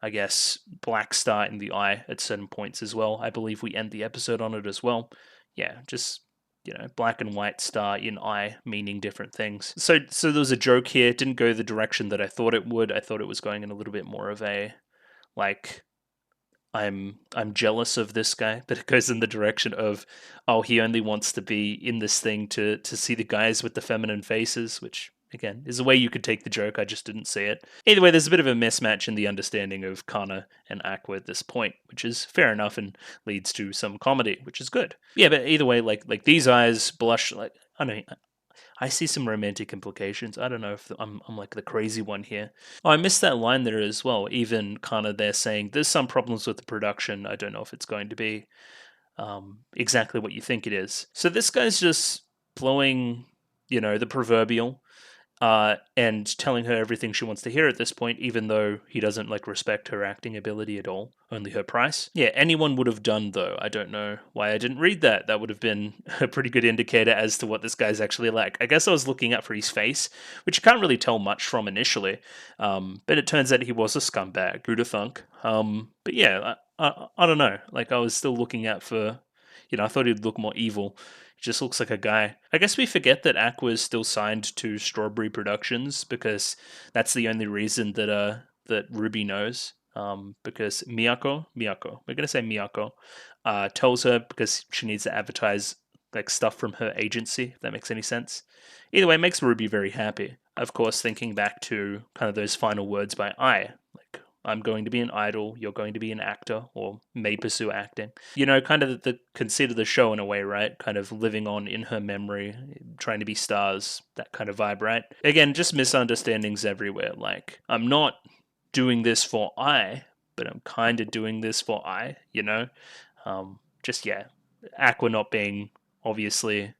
A: I guess, black star in the eye at certain points as well. I believe we end the episode on it as well. Yeah, just, black and white star in eye meaning different things. So there was a joke here. It didn't go the direction that I thought it would. I thought it was going in a little bit more of a, like, I'm jealous of this guy, but it goes in the direction of, oh, he only wants to be in this thing to see the guys with the feminine faces, which, again, is a way you could take the joke. I just didn't see it. Either way, there's a bit of a mismatch in the understanding of Kana and Aqua at this point, which is fair enough and leads to some comedy, which is good. Yeah, but either way, like these eyes blush, like, I don't know, I see some romantic implications. I don't know if I'm like the crazy one here. Oh, I missed that line there as well. Even Kana there saying there's some problems with the production. I don't know if it's going to be exactly what you think it is. So this guy's just blowing, the proverbial, and telling her everything she wants to hear at this point, even though he doesn't respect her acting ability at all, only her price. Yeah, anyone would have done, though. I don't know why I didn't read that. That would have been a pretty good indicator as to what this guy's actually like. I guess I was looking up for his face, which you can't really tell much from initially, but it turns out he was a scumbag. Who'da thunk? But yeah, I don't know. I was still looking out for, I thought he'd look more evil. He just looks like a guy. I guess we forget that Aqua is still signed to Strawberry Productions, because that's the only reason that Ruby knows. Because Miyako, we're gonna say Miyako, tells her because she needs to advertise stuff from her agency, if that makes any sense. Either way, it makes Ruby very happy. Of course, thinking back to kind of those final words by Ai, I'm going to be an idol, you're going to be an actor, or may pursue acting. Kind of the conceit of the show in a way, right? Kind of living on in her memory, trying to be stars, that kind of vibe, right? Again, just misunderstandings everywhere. I'm not doing this for I, but I'm kind of doing this for I, you know? Just, yeah, Aqua not being obviously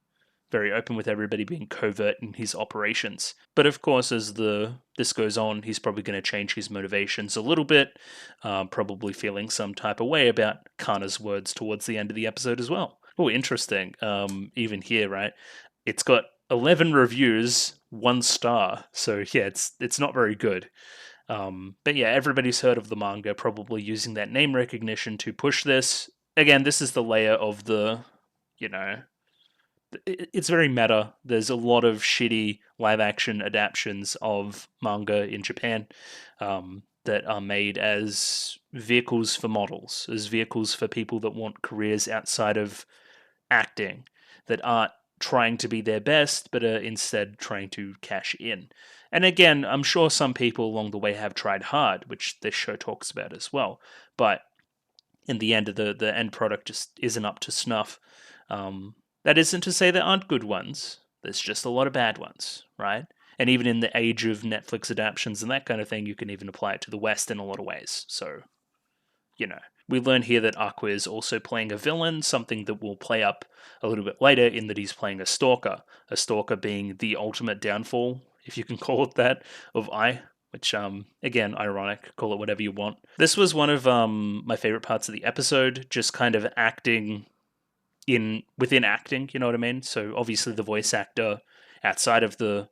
A: very open with everybody, being covert in his operations. But of course, as this goes on, he's probably going to change his motivations a little bit, probably feeling some type of way about Kana's words towards the end of the episode as well. Oh, interesting. Even here, right? It's got 11 reviews, 1 star. So yeah, it's not very good. But yeah, everybody's heard of the manga, probably using that name recognition to push this. Again, this is the layer of the, you know, it's very meta. There's a lot of shitty live action adaptations of manga in Japan that are made as vehicles for models, as vehicles for people that want careers outside of acting, that aren't trying to be their best, but are instead trying to cash in. And again, I'm sure some people along the way have tried hard, which this show talks about as well. But in the end, the end product just isn't up to snuff. That isn't to say there aren't good ones. There's just a lot of bad ones, right? And even in the age of Netflix adaptations and that kind of thing, you can even apply it to the West in a lot of ways. So, you know, we learn here that Aqua is also playing a villain, something that will play up a little bit later in that he's playing a stalker being the ultimate downfall, if you can call it that, of I, which, again, ironic, call it whatever you want. This was one of my favorite parts of the episode, just kind of acting within acting, you know what I mean? So obviously the voice actor outside of the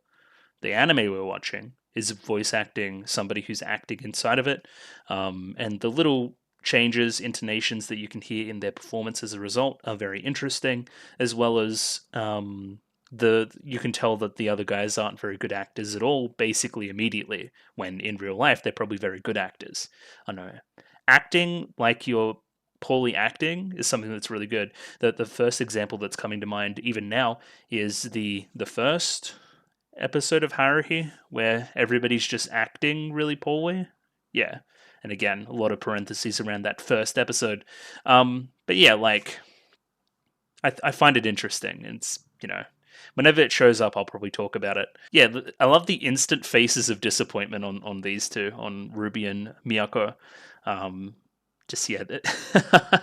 A: anime we're watching is voice acting somebody who's acting inside of it, and the little changes, intonations that you can hear in their performance as a result are very interesting, as well as you can tell that the other guys aren't very good actors at all, basically immediately, when in real life they're probably very good actors. I know. Acting like you're poorly acting is something that's really good. The first example that's coming to mind even now is the first episode of Haruhi, where everybody's just acting really poorly. Yeah. And again, a lot of parentheses around that first episode. But yeah, like, I find it interesting. It's, you know, whenever it shows up, I'll probably talk about it. Yeah, I love the instant faces of disappointment on these two, on Ruby and Miyako. Just, yeah, it's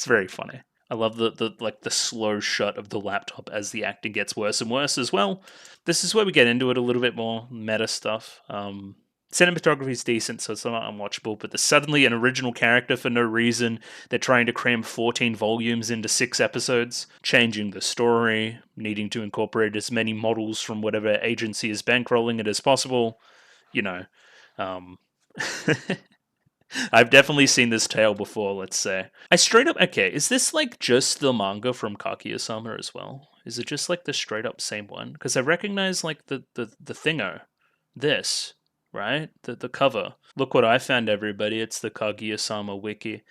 A: very funny. I love the slow shot of the laptop as the acting gets worse and worse as well. This is where we get into it a little bit more meta stuff. Cinematography is decent, so it's not unwatchable, but there's suddenly an original character for no reason. They're trying to cram 14 volumes into 6 episodes, changing the story, needing to incorporate as many models from whatever agency is bankrolling it as possible. You know, I've definitely seen this tale before, let's say. I straight up... Okay, is this like just the manga from Kaguya-sama as well? Is it just like the straight up same one? Because I recognize like the thingo. This, right? The cover. Look what I found, everybody. It's the Kaguya-sama wiki.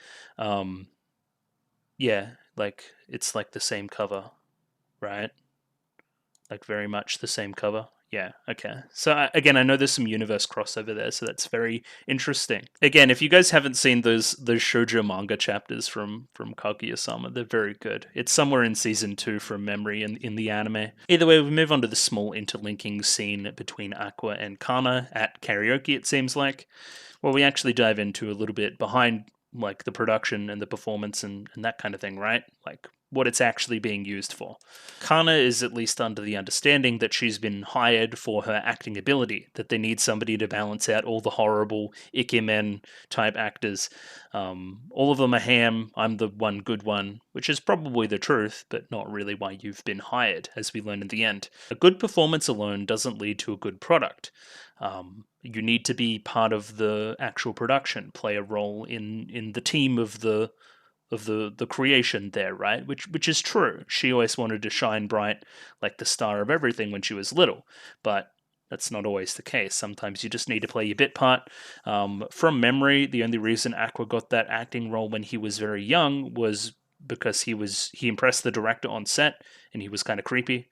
A: Yeah, like it's like the same cover, right? Like very much the same cover. Yeah, okay. So again, I know there's some universe crossover there, so that's very interesting. Again, if you guys haven't seen those shoujo manga chapters from Kaguya-sama, they're very good. It's somewhere in season 2 from memory in the anime. Either way, we move on to the small interlinking scene between Aqua and Kana at karaoke, it seems like, where we actually dive into a little bit behind like the production and the performance and that kind of thing, right? Like what it's actually being used for. Kana is at least under the understanding that she's been hired for her acting ability, that they need somebody to balance out all the horrible ikemen type actors. All of them are ham, I'm the one good one, which is probably the truth, but not really why you've been hired, as we learn in the end. A good performance alone doesn't lead to a good product. You need to be part of the actual production, play a role in the team of the creation there, right? Which is true. She always wanted to shine bright like the star of everything when she was little, but that's not always the case. Sometimes you just need to play your bit part. From memory, the only reason Aqua got that acting role when he was very young was because he impressed the director on set, and he was kind of creepy,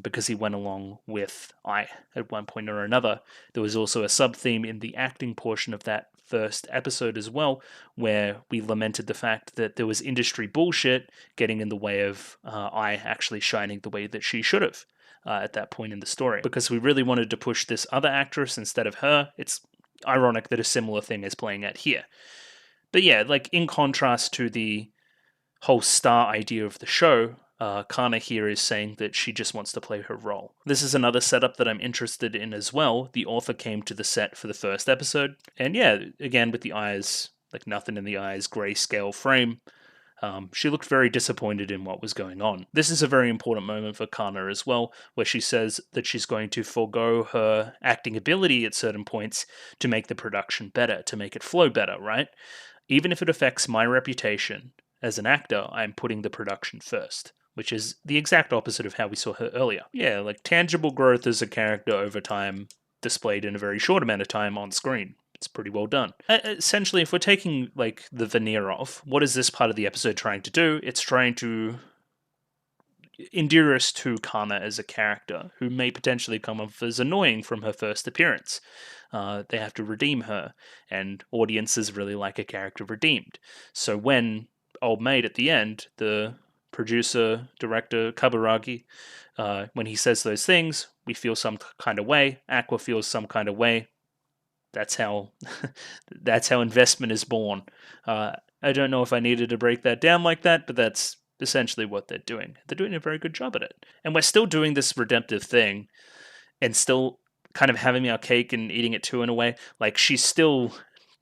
A: because he went along with I at one point or another. There was also a sub-theme in the acting portion of that first episode as well, where we lamented the fact that there was industry bullshit getting in the way of I actually shining the way that she should have at that point in the story. Because we really wanted to push this other actress instead of her. It's ironic that a similar thing is playing out here. But yeah, like in contrast to the whole star idea of the show, Kana here is saying that she just wants to play her role. This is another setup that I'm interested in as well. The author came to the set for the first episode, and yeah, again with the eyes, like nothing in the eyes, grayscale frame. She looked very disappointed in what was going on. This is a very important moment for Kana as well, where she says that she's going to forego her acting ability at certain points to make the production better, to make it flow better, right? Even if it affects my reputation as an actor, I'm putting the production first, which is the exact opposite of how we saw her earlier. Yeah, like tangible growth as a character over time, displayed in a very short amount of time on screen. It's pretty well done. Essentially, if we're taking like the veneer off, what is this part of the episode trying to do? It's trying to endear us to Kana as a character who may potentially come off as annoying from her first appearance. They have to redeem her, and audiences really like a character redeemed. So when Old Maid at the end, the producer, director, Kaburagi, when he says those things, we feel some kind of way, Aqua feels some kind of way. That's how that's how investment is born. I don't know if I needed to break that down like that, but that's essentially what they're doing. They're doing a very good job at it. And we're still doing this redemptive thing and still kind of having our cake and eating it too in a way. Like she's still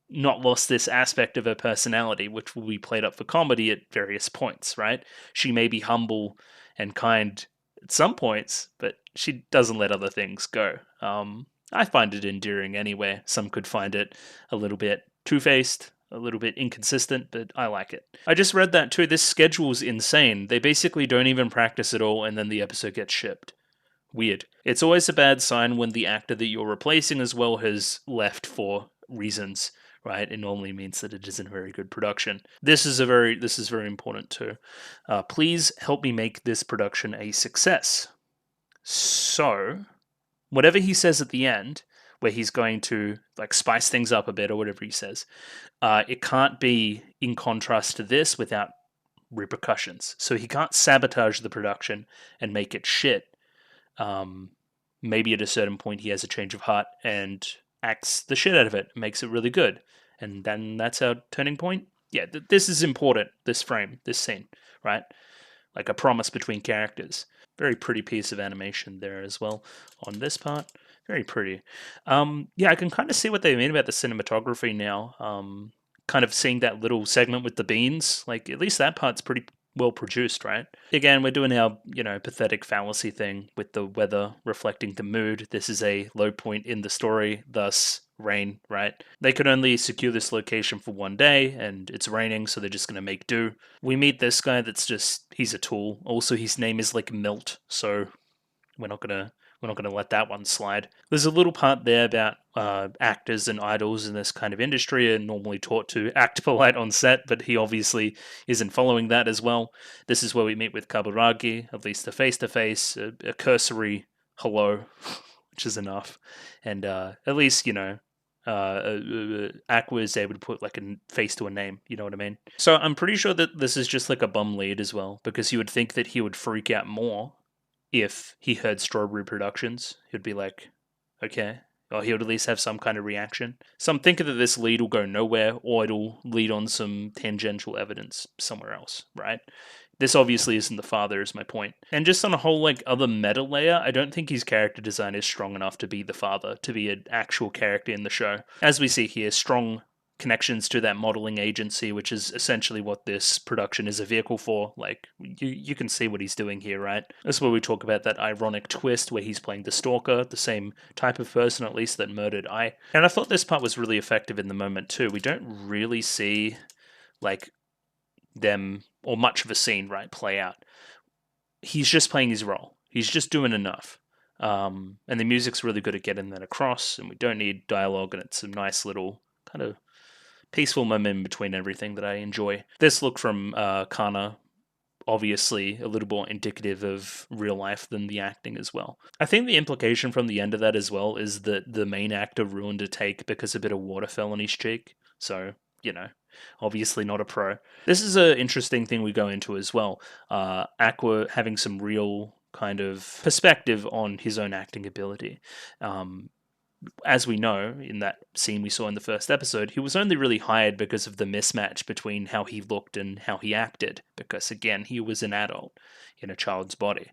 A: not lost this aspect of her personality, which will be played up for comedy at various points, right? She may be humble and kind at some points, but she doesn't let other things go. I find it endearing anyway. Some could find it a little bit two-faced, a little bit inconsistent, but I like it. I just read that too. This schedule's insane. They basically don't even practice at all, and then the episode gets shipped. Weird. It's always a bad sign when the actor that you're replacing as well has left for reasons, right? It normally means that it isn't a very good production. This is very important too. Please help me make this production a success. So, whatever he says at the end, where he's going to like spice things up a bit or whatever he says, it can't be in contrast to this without repercussions. So he can't sabotage the production and make it shit. Maybe at a certain point he has a change of heart and acts the shit out of it, makes it really good. And then that's our turning point. Yeah, this is important, this frame, this scene, right? Like a promise between characters. Very pretty piece of animation there as well on this part. Very pretty. Yeah, I can kind of see what they mean about the cinematography now. Kind of seeing that little segment with the beans. Like, at least that part's pretty well produced, right? Again, we're doing our, pathetic fallacy thing with the weather reflecting the mood. This is a low point in the story, thus rain, right? They could only secure this location for one day, and it's raining, so they're just going to make do. We meet this guy that's he's a tool. Also, his name is like Milt, so we're not gonna let that one slide. There's a little part there about actors and idols in this kind of industry are normally taught to act polite on set, but he obviously isn't following that as well. This is where we meet with Kaburagi, at least a face-to-face, a cursory hello, which is enough. And at least, Aqua is able to put like a face to a name, you know what I mean? So I'm pretty sure that this is just like a bum lead as well, because you would think that he would freak out more if he heard Strawberry Productions. He'd be like, okay, or he would at least have some kind of reaction. So I'm thinking that this lead will go nowhere, or it'll lead on some tangential evidence somewhere else, right? This obviously isn't the father, is my point. And just on a whole, like, other meta layer, I don't think his character design is strong enough to be the father, to be an actual character in the show. As we see here, strong connections to that modeling agency, which is essentially what this production is a vehicle for. Like, you can see what he's doing here, right? That's where we talk about that ironic twist where he's playing the stalker, the same type of person, at least, that murdered I. And I thought this part was really effective in the moment, too. We don't really see, like, them, or much of a scene, right, play out. He's just playing his role. He's just doing enough. And the music's really good at getting that across, and we don't need dialogue, and it's a nice little kind of peaceful moment in between everything that I enjoy. This look from Kana, obviously a little more indicative of real life than the acting as well. I think the implication from the end of that as well is that the main actor ruined a take because a bit of water fell on his cheek. So, obviously not a pro. This is an interesting thing we go into as well. Aqua having some real kind of perspective on his own acting ability. as we know in that scene we saw in the first episode, he was only really hired because of the mismatch between how he looked and how he acted. Because again, he was an adult in a child's body.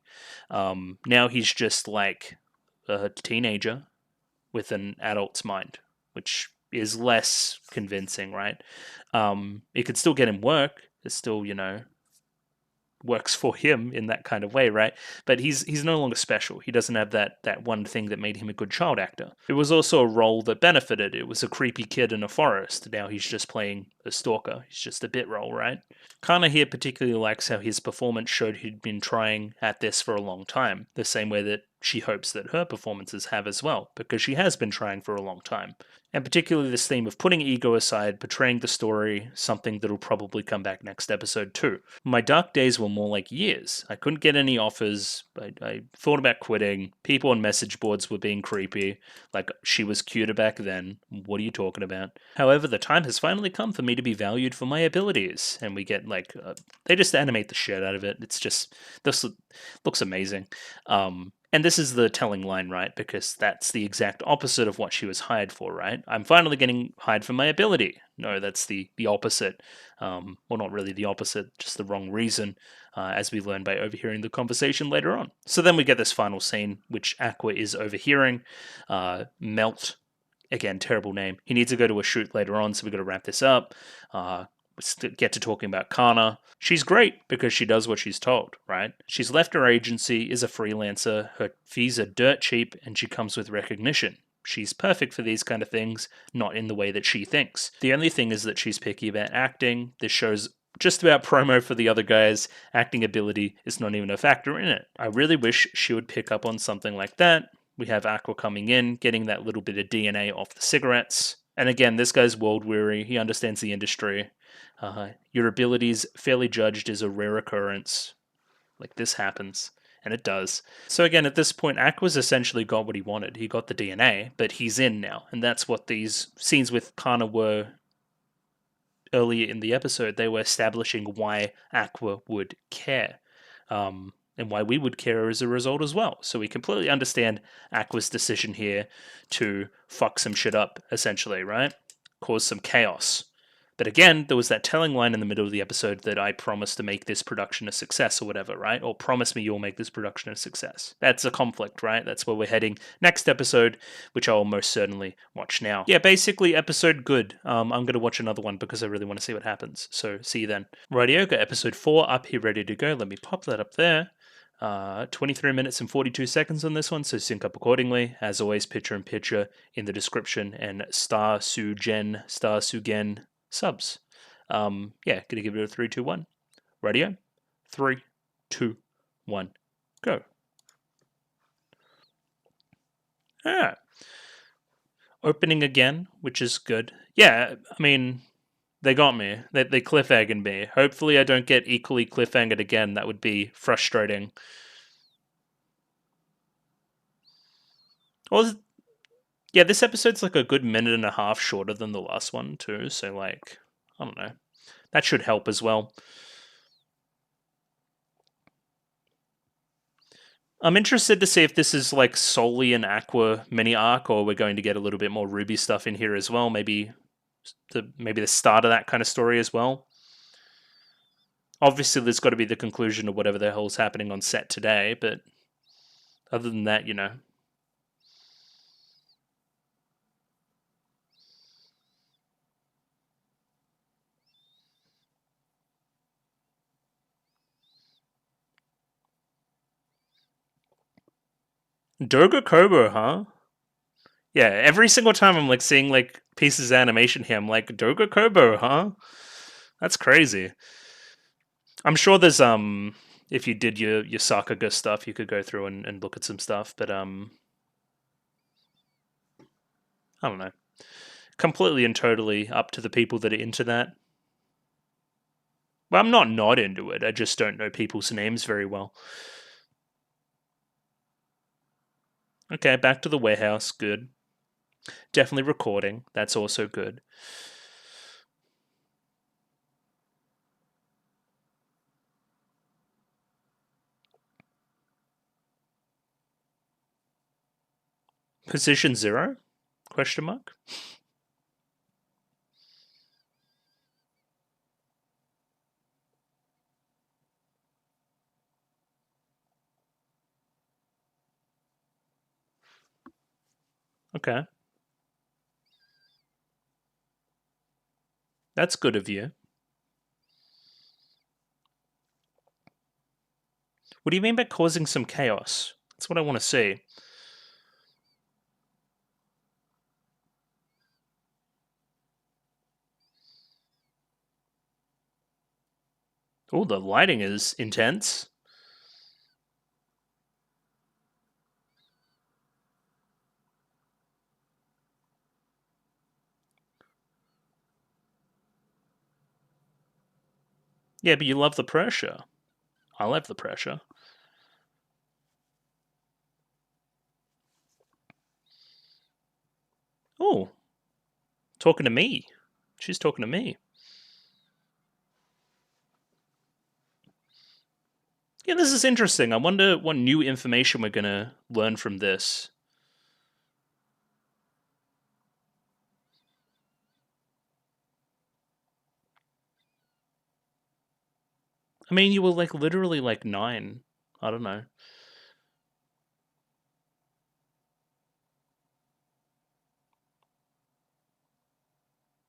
A: Now he's just like a teenager with an adult's mind, which is less convincing, right? It could still get him work. It's still, works for him in that kind of way, right? But he's no longer special. He doesn't have that one thing that made him a good child actor. It was also a role that benefited. It was a creepy kid in a forest. Now he's just playing a stalker. He's just a bit role, right? Kana here particularly likes how his performance showed he'd been trying at this for a long time, the same way that she hopes that her performances have as well, because she has been trying for a long time. And particularly this theme of putting ego aside, portraying the story, something that'll probably come back next episode too. My dark days were more like years. I couldn't get any offers. I thought about quitting. People on message boards were being creepy. Like, she was cuter back then. What are you talking about? However, the time has finally come for me to be valued for my abilities. And we get, they just animate the shit out of it. It's just, this looks amazing. And this is the telling line, right? Because that's the exact opposite of what she was hired for, right? I'm finally getting hired for my ability. No, that's the opposite. Well, not really the opposite, just the wrong reason, as we learn by overhearing the conversation later on. So then we get this final scene, which Aqua is overhearing. Melt, again, terrible name. He needs to go to a shoot later on, so we've got to wrap this up. Get to talking about Kana. She's great because she does what she's told, right? She's left her agency, is a freelancer, her fees are dirt cheap, and she comes with recognition. She's perfect for these kind of things, not in the way that she thinks. The only thing is that she's picky about acting. This show's just about promo for the other guys. Acting ability is not even a factor in it. I really wish she would pick up on something like that. We have Aqua coming in, getting that little bit of DNA off the cigarettes. And again, this guy's world weary. He understands the industry. Your abilities fairly judged is a rare occurrence. Like, this happens. And it does. So again, at this point, Aqua's essentially got what he wanted. He got the DNA, but he's in now. And that's what these scenes with Kana were earlier in the episode. They were establishing why Aqua would care. And why we would care as a result as well. So we completely understand Aqua's decision here to fuck some shit up, essentially, right? Cause some chaos. But again, there was that telling line in the middle of the episode that I promised to make this production a success or whatever, right? Or promise me you'll make this production a success. That's a conflict, right? That's where we're heading next episode, which I'll most certainly watch now. Yeah, basically, episode good. I'm going to watch another one because I really want to see what happens. So see you then. Rightio, got episode 4 up here ready to go. Let me pop that up there. 23 minutes and 42 seconds on this one, so sync up accordingly. As always, picture in picture in the description, and Star Sugen subs. Gonna give it a 3, 2, 1. Radio. 3, 2, 1. Go. Alright. Opening again, which is good. Yeah, I mean, they got me. They cliffhanged me. Hopefully I don't get equally cliffhanged again. That would be frustrating. Well, yeah, this episode's like a good minute and a half shorter than the last one too. So like, I don't know. That should help as well. I'm interested to see if this is like solely an Aqua mini arc, or we're going to get a little bit more Ruby stuff in here as well. Maybe the start of that kind of story as well. Obviously, there's got to be the conclusion of whatever the hell's happening on set today, but other than that, Doga Kobo, huh? Yeah, every single time I'm like seeing like pieces of animation here, I'm like, Doga Kobo, huh? That's crazy. I'm sure there's if you did your Sakuga stuff, you could go through and look at some stuff, but I don't know. Completely and totally up to the people that are into that. Well, I'm not into it. I just don't know people's names very well. Okay, back to the warehouse. Good. Definitely recording. That's also good. Position 0? Question mark? Okay. That's good of you. What do you mean by causing some chaos? That's what I want to see. Oh, the lighting is intense. Yeah, but you love the pressure. I love the pressure. Oh, talking to me. She's talking to me. Yeah, this is interesting. I wonder what new information we're going to learn from this. I mean, you were like literally like 9. I don't know.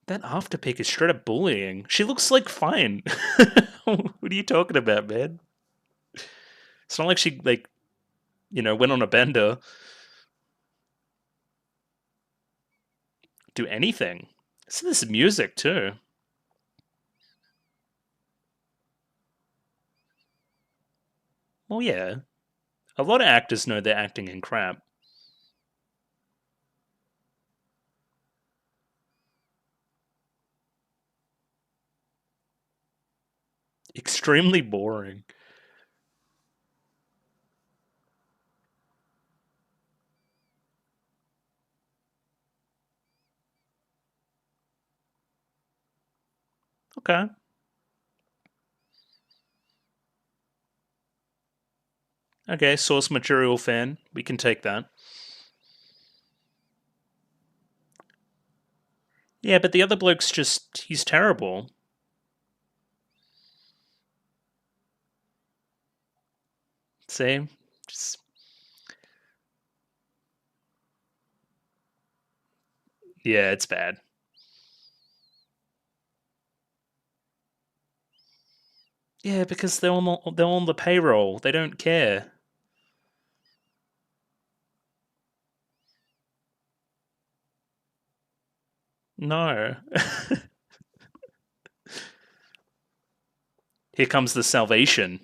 A: That afterpick is straight up bullying. She looks like fine. What are you talking about, man? It's not like she like, went on a bender. Do anything. So this music too. Well, yeah. A lot of actors know they're acting in crap. Extremely boring. Okay. Okay, source material fan. We can take that. Yeah, but the other bloke's he's terrible. See? Just, yeah, it's bad. Yeah, because they're on the payroll. They don't care. No. Here comes the salvation.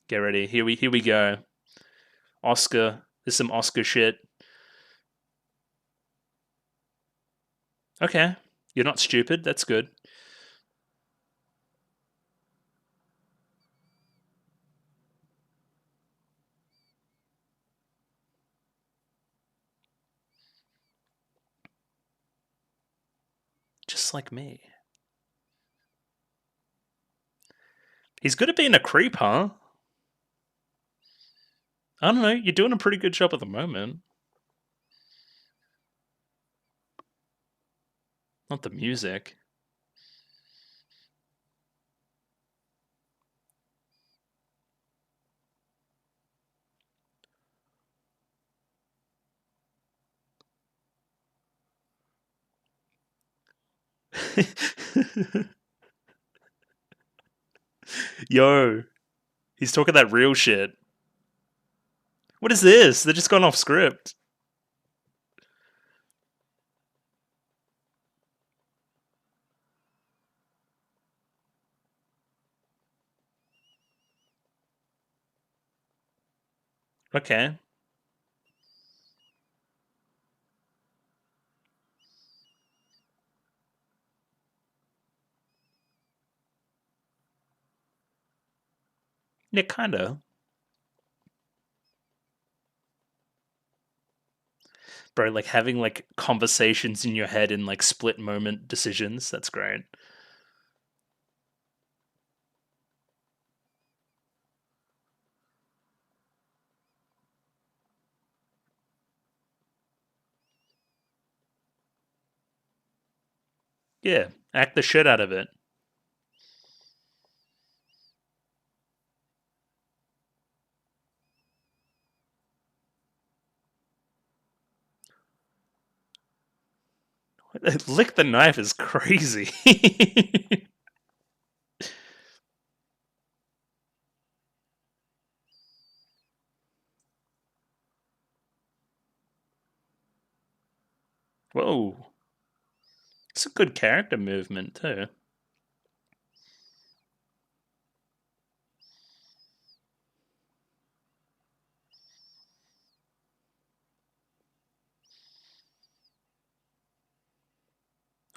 A: Get ready. Here we go. Oscar. There's some Oscar shit. Okay. You're not stupid. That's good. Just like me. He's good at being a creep, huh? I don't know. You're doing a pretty good job at the moment. Not the music. Yo, he's talking that real shit. What is this? They're just gone off script. Okay. Yeah, kinda. Bro, like having like conversations in your head in like split moment decisions. That's great. Yeah, act the shit out of it. Lick the knife is crazy. Whoa. It's a good character movement, too.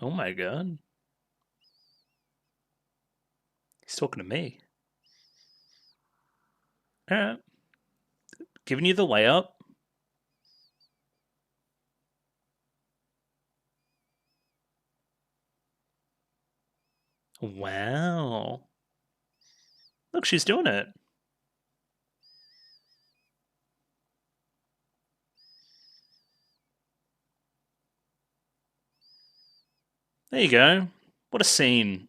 A: Oh my god. He's talking to me. Alright. Giving you the layup. Wow. Look, she's doing it. There you go. What a scene.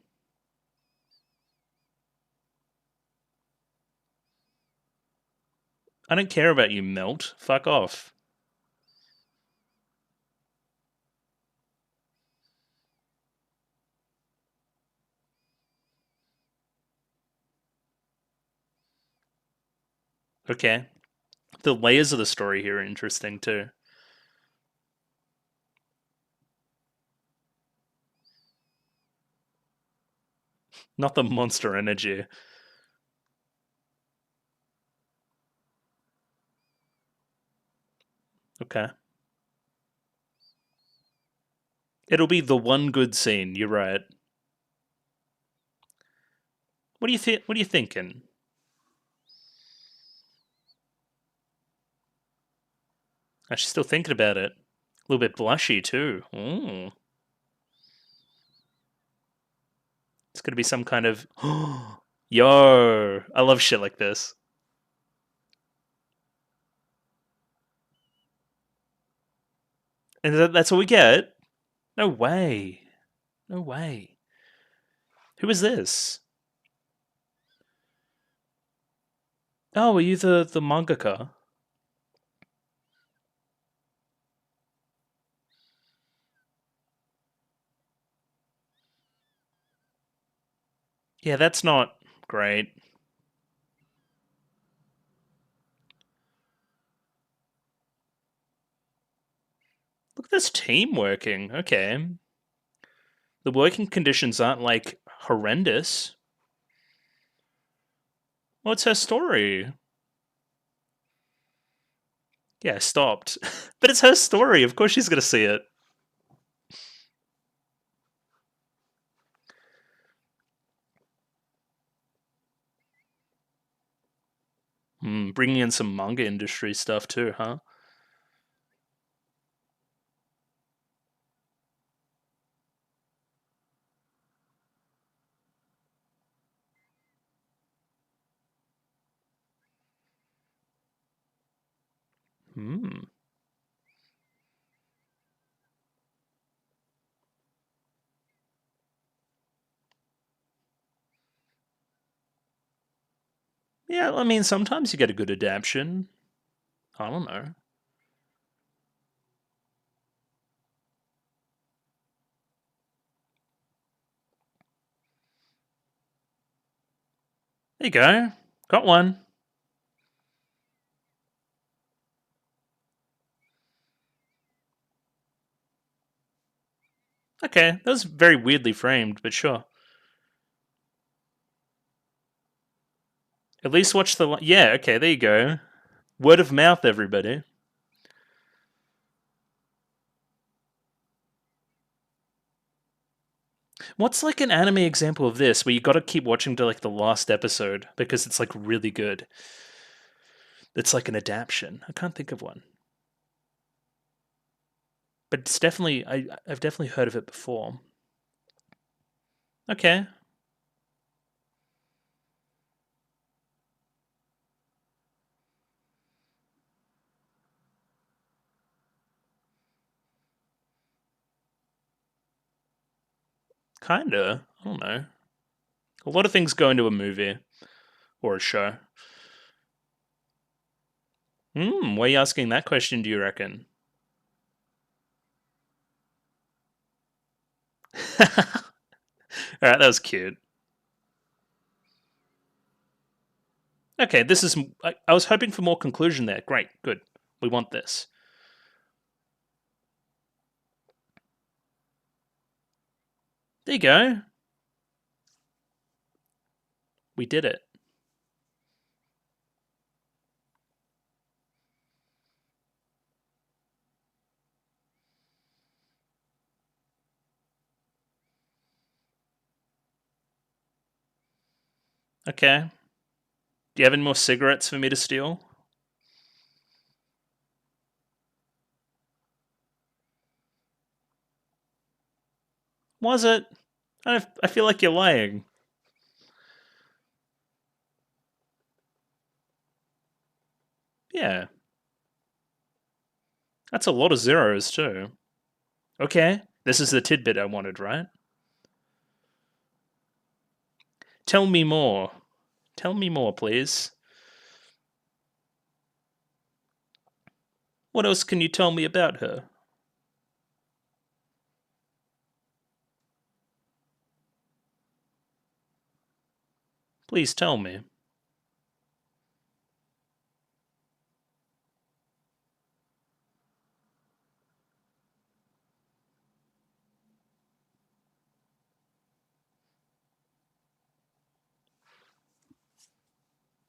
A: I don't care about you, Melt. Fuck off. Okay. The layers of the story here are interesting, too. Not the monster energy. Okay. It'll be the one good scene, you're right. What are you thinking? She's still thinking about it. A little bit blushy too. Ooh. It's gonna be some kind of yo. I love shit like this. And that's what we get. No way. No way. Who is this? Oh, are you the mangaka? Yeah, that's not great. Look at this team working. Okay. The working conditions aren't like horrendous. What's her story? Yeah, stopped. But it's her story. Of course she's gonna see it. Bringing in some manga industry stuff too, huh? Hmm. Yeah, I mean, sometimes you get a good adaptation. I don't know. There you go. Got one. Okay, that was very weirdly framed, but sure. At least watch the. Yeah, okay, there you go. Word of mouth, everybody. What's like an anime example of this where you gotta keep watching to like the last episode because it's like really good? It's like an adaptation. I can't think of one. But it's definitely. I've definitely heard of it before. Okay. Kinda. I don't know. A lot of things go into a movie or a show. Why are you asking that question, do you reckon? Alright, that was cute. Okay, this is... I was hoping for more conclusion there. Great, good. We want this. There you go. We did it. Okay. Do you have any more cigarettes for me to steal? Was it? I feel like you're lying. Yeah. That's a lot of zeros, too. Okay. This is the tidbit I wanted, right? Tell me more. Tell me more, please. What else can you tell me about her? Please tell me.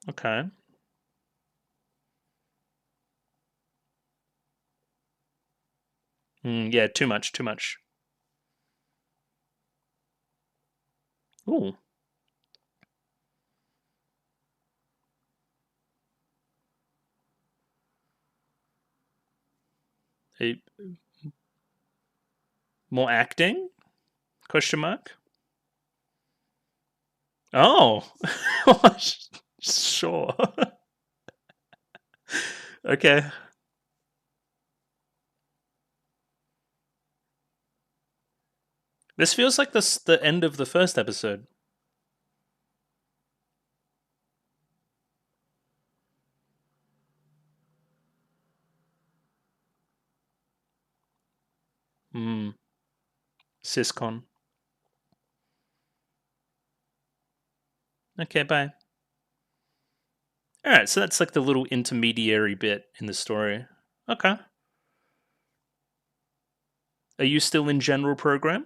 A: Okay. Yeah, too much, too much. Ooh. A, more acting? Question mark? Oh. Sure. Okay. This feels like the end of the first episode. Syscon. Okay, bye. Alright, so that's like the little intermediary bit in the story. Okay. Are you still in general program?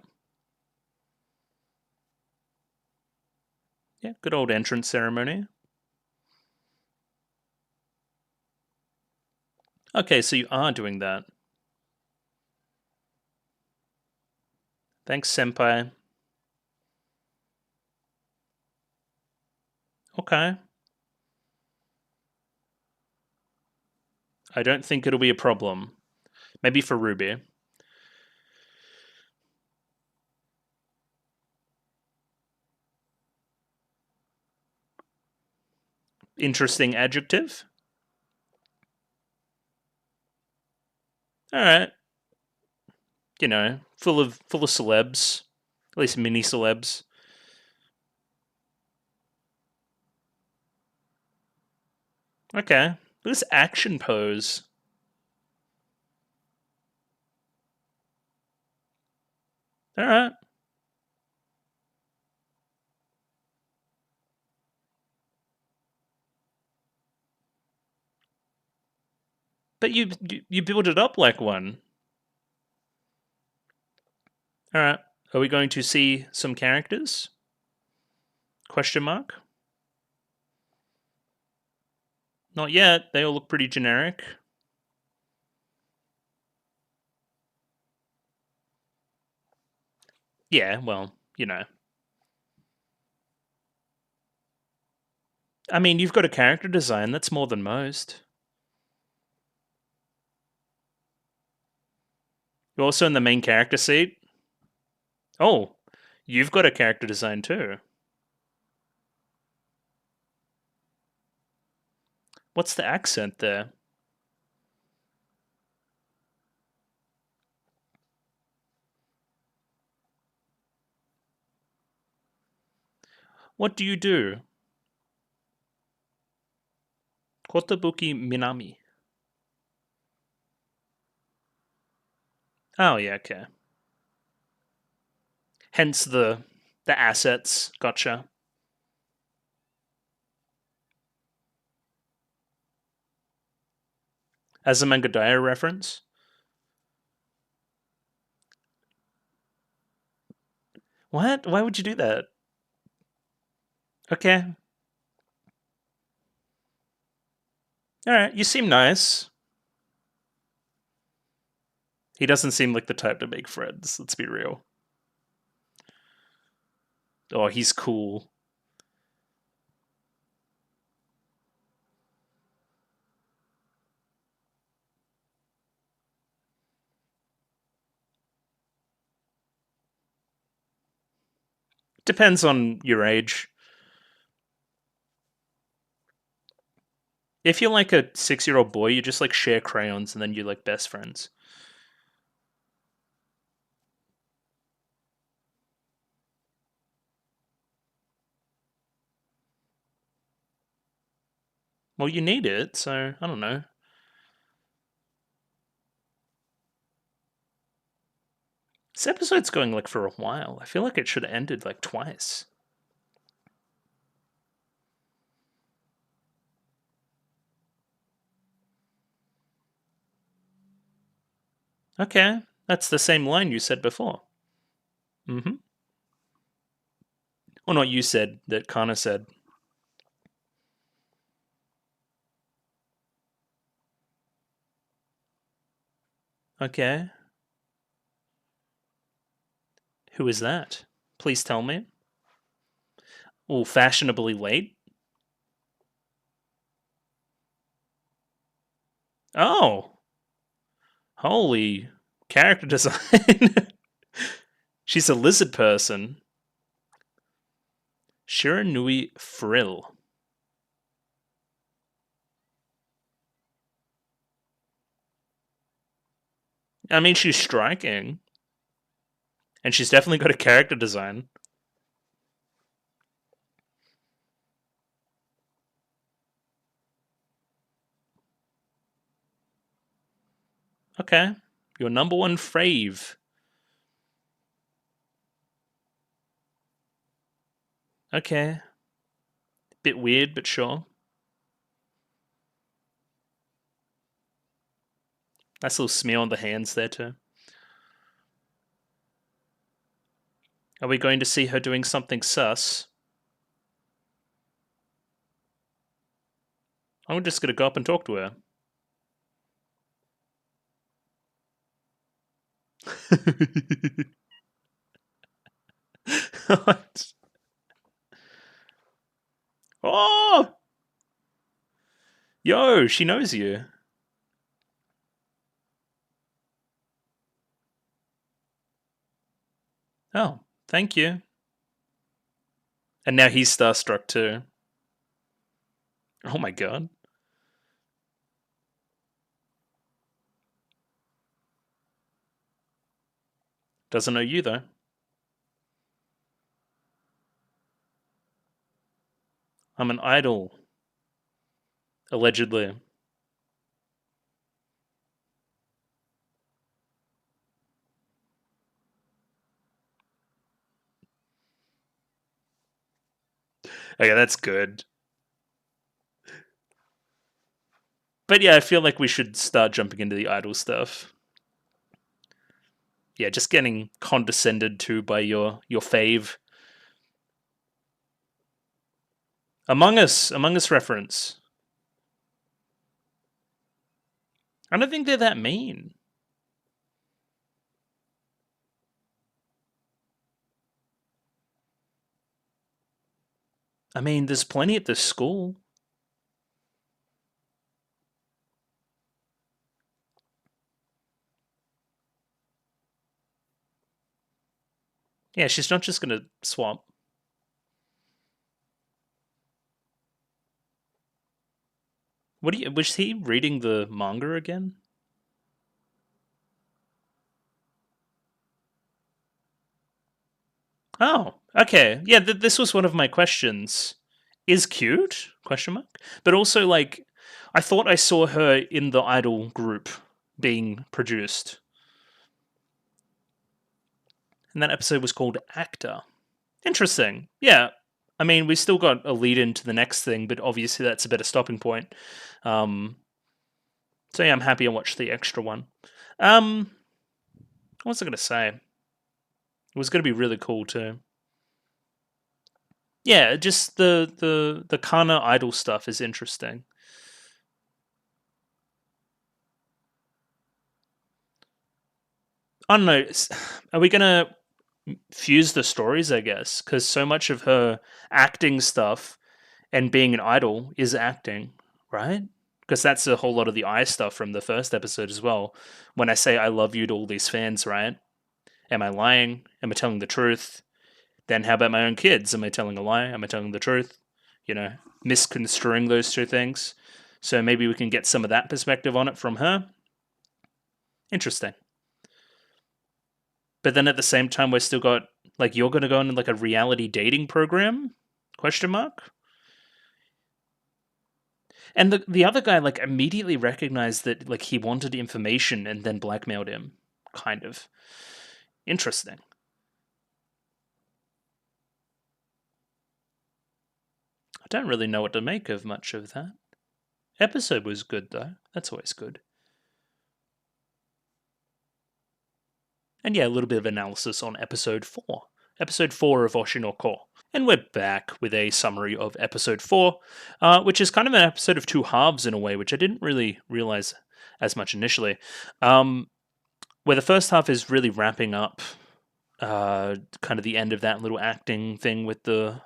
A: Yeah, good old entrance ceremony. Okay, so you are doing that. Thanks, senpai. Okay. I don't think it'll be a problem. Maybe for Ruby. Interesting adjective. Alright. You know, full of celebs. At least mini celebs. Okay. This action pose. Alright. But you build it up like one. Alright. Are we going to see some characters? Question mark? Not yet. They all look pretty generic. Yeah, well, you know. I mean, you've got a character design. That's more than most. You're also in the main character seat. Oh, you've got a character design too. What's the accent there? What do you do? Kotobuki Minami. Oh, yeah, okay. Hence the assets. Gotcha. As a Monogatari reference? What? Why would you do that? Okay. Alright, you seem nice. He doesn't seem like the type to make friends, let's be real. Oh, he's cool. Depends on your age. If you're like a 6-year-old boy, you just like share crayons and then you're like best friends. Well, you need it, so I don't know. This episode's going like for a while. I feel like it should have ended like twice. Okay, that's the same line you said before. Mm-hmm. Or not you said, that Kana said. Okay. Who is that? Please tell me. Oh, fashionably late? Oh. Holy character design. She's a lizard person. Shiranui Frill. I mean, she's striking. And she's definitely got a character design. Okay. Your number one fave. Okay. Bit weird, but sure. Nice little smear on the hands there, too. Are we going to see her doing something sus? I'm just going to go up and talk to her. What? Oh! Yo, she knows you. Oh, thank you. And now he's starstruck too. Oh my god. Doesn't know you though. I'm an idol. Allegedly. Okay, that's good. But yeah, I feel like we should start jumping into the idol stuff. Yeah, just getting condescended to by your fave. Among Us reference. I don't think they're that mean. I mean, there's plenty at this school. Yeah, she's not just gonna swap. What do you? Was he reading the manga again? Oh, Okay, yeah, this was one of my questions. Is cute? Question mark. But also, like, I thought I saw her in the idol group being produced, and that episode was called Actor. Interesting. Yeah. I mean, we still got a lead into the next thing, but obviously that's a better stopping point. Um, so yeah, I'm happy I watched the extra one. What was I going to say? It was going to be really cool too. Yeah, just the Kana idol stuff is interesting. I don't know. Are we gonna fuse the stories? I guess because so much of her acting stuff and being an idol is acting, right? Because that's a whole lot of the I stuff from the first episode as well. When I say I love you to all these fans, right? Am I lying? Am I telling the truth? Then how about my own kids? Am I telling a lie? Am I telling the truth? You know, misconstruing those two things. So maybe we can get some of that perspective on it from her. Interesting. But then at the same time, we're still got like you're going to go into like a reality dating program? Question mark. And the other guy like immediately recognized that like he wanted information and then blackmailed him. Kind of interesting. I don't really know what to make of much of that. Episode was good though. That's always good. And yeah, a little bit of analysis on episode 4. Episode 4 of Oshi no Ko. And we're back with a summary of episode 4, which is kind of an episode of two halves in a way, which I didn't really realize as much initially. Where the first half is really wrapping up kind of the end of that little acting thing with the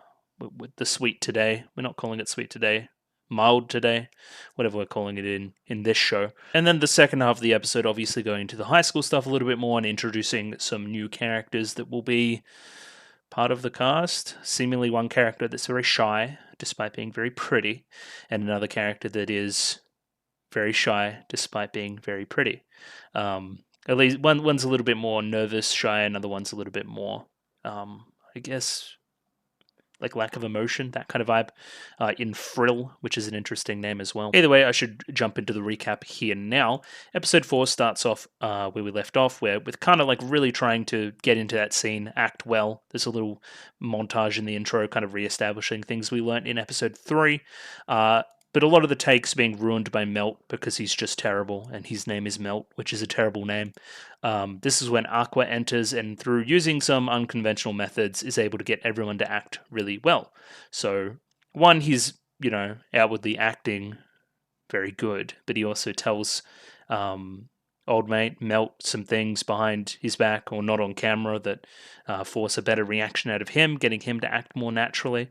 A: sweet today. We're not calling it sweet today. Mild today, whatever we're calling it in this show. And then the second half of the episode obviously going into the high school stuff a little bit more and introducing some new characters that will be part of the cast. Seemingly one character that's very shy, despite being very pretty, and another character that is very shy, despite being very pretty. At least one's a little bit more nervous, shy, another one's a little bit more, I guess, like lack of emotion, that kind of vibe, in Frill, which is an interesting name as well. Either way, I should jump into the recap here now. Episode 4 starts off where we left off, where with kind of like really trying to get into that scene, act well. There's a little montage in the intro, kind of re-establishing things we learnt in episode 3. But a lot of the takes being ruined by Melt because he's just terrible, and his name is Melt, which is a terrible name. This is when Aqua enters and through using some unconventional methods is able to get everyone to act really well. So one, he's, outwardly acting very good, but he also tells old mate Melt some things behind his back or not on camera that force a better reaction out of him, getting him to act more naturally,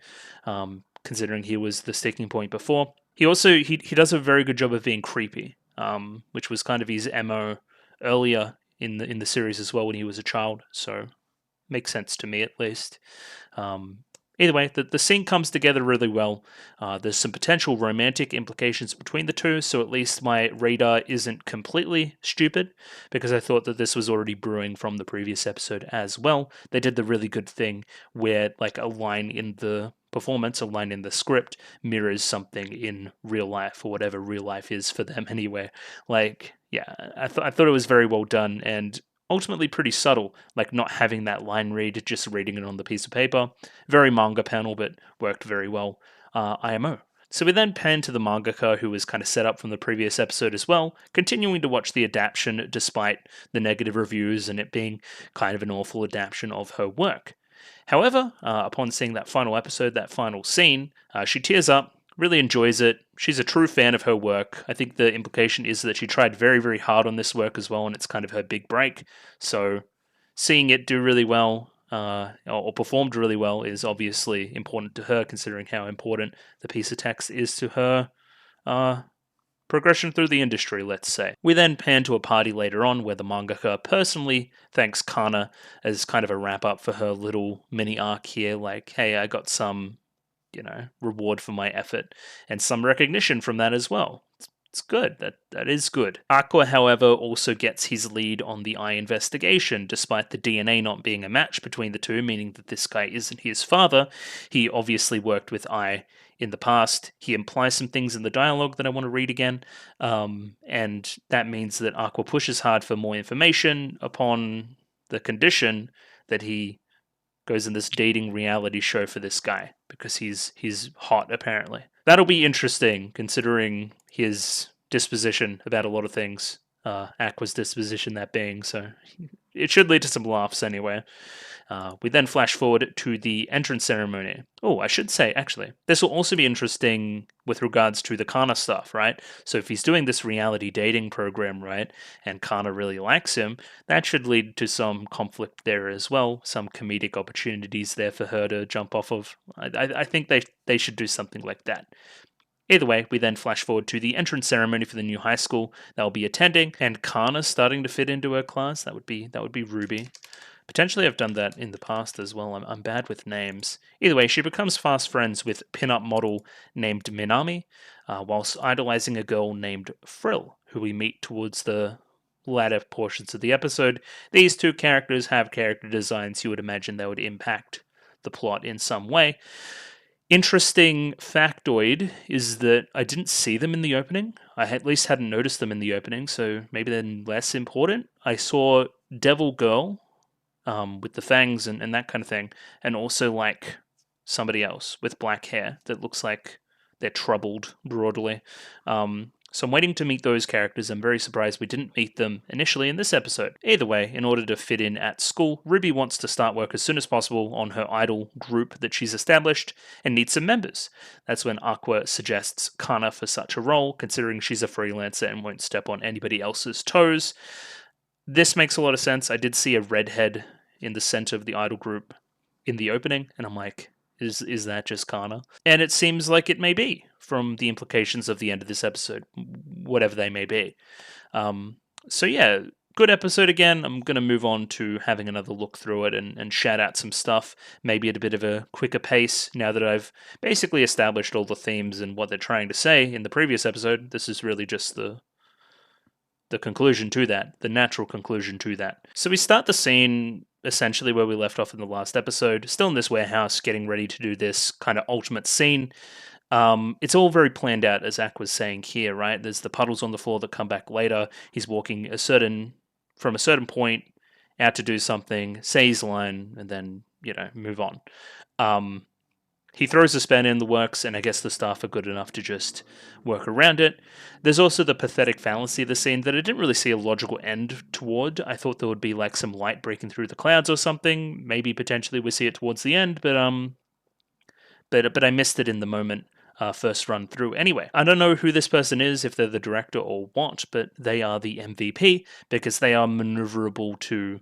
A: considering he was the sticking point before. He also he does a very good job of being creepy, which was kind of his MO earlier in the series as well when he was a child. So makes sense to me at least. Either way, the scene comes together really well. There's some potential romantic implications between the two, so at least my radar isn't completely stupid, because I thought that this was already brewing from the previous episode as well. They did the really good thing where like a line in the performance, a line in the script mirrors something in real life, or whatever real life is for them anyway. Like, yeah, I thought it was very well done, and ultimately pretty subtle, like not having that line read, just reading it on the piece of paper. Very manga panel, but worked very well. IMO. So we then pan to the mangaka, who was kind of set up from the previous episode as well, continuing to watch the adaptation despite the negative reviews and it being kind of an awful adaptation of her work. However, upon seeing that final episode, that final scene, she tears up, really enjoys it. She's a true fan of her work. I think the implication is that she tried very, very hard on this work as well, and it's kind of her big break. So seeing it do really well, or performed really well, is obviously important to her, considering how important the piece of text is to her progression through the industry, let's say. We then pan to a party later on where the mangaka personally thanks Kana as kind of a wrap up for her little mini arc here, like, hey, I got some reward for my effort and some recognition from that as well. It's good. That is good. Aqua, however, also gets his lead on the eye investigation, despite the DNA not being a match between the two, meaning that this guy isn't his father. He obviously worked with Eye in the past. He implies some things in the dialogue that I want to read again, and that means that Aqua pushes hard for more information upon the condition that he goes in this dating reality show for this guy because he's hot apparently. That'll be interesting considering his disposition about a lot of things. Aqua's disposition, that being, so it should lead to some laughs anyway. We then flash forward to the entrance ceremony. Oh, I should say, actually, this will also be interesting with regards to the Kana stuff, right? So if he's doing this reality dating program, right, and Kana really likes him, that should lead to some conflict there as well, some comedic opportunities there for her to jump off of. I think they should do something like that. Either way, we then flash forward to the entrance ceremony for the new high school they'll be attending, and Kana's starting to fit into her class. That would be Ruby. Potentially, I've done that in the past as well. I'm bad with names. Either way, she becomes fast friends with pin-up model named Minami, whilst idolizing a girl named Frill, who we meet towards the latter portions of the episode. These two characters have character designs you would imagine they would impact the plot in some way. Interesting factoid is that I didn't see them in the opening. I at least hadn't noticed them in the opening, so maybe they're less important. I saw Devil Girl, with the fangs and that kind of thing, and also like somebody else with black hair that looks like they're troubled broadly. So I'm waiting to meet those characters. I'm very surprised we didn't meet them initially in this episode. Either way, in order to fit in at school, Ruby wants to start work as soon as possible on her idol group that she's established and needs some members. That's when Aqua suggests Kana for such a role, considering she's a freelancer and won't step on anybody else's toes. This makes a lot of sense. I did see a redhead in the center of the idol group in the opening, and I'm like, is that just Kana? And it seems like it may be, from the implications of the end of this episode, whatever they may be. So yeah, good episode again. I'm going to move on to having another look through it and shout out some stuff, maybe at a bit of a quicker pace, now that I've basically established all the themes and what they're trying to say in the previous episode. This is really just the conclusion to that, the natural conclusion to that. So we start the scene essentially where we left off in the last episode, still in this warehouse, getting ready to do this kind of ultimate scene. It's all very planned out, as Zach was saying here, right? There's the puddles on the floor that come back later. He's walking from a certain point out to do something, say his line, and then, move on. He throws a spanner in the works, and I guess the staff are good enough to just work around it. There's also the pathetic fallacy of the scene that I didn't really see a logical end toward. I thought there would be like some light breaking through the clouds or something. Maybe potentially we see it towards the end, but I missed it in the moment. First run through. Anyway, I don't know who this person is, if they're the director or what, but they are the MVP because they are maneuverable to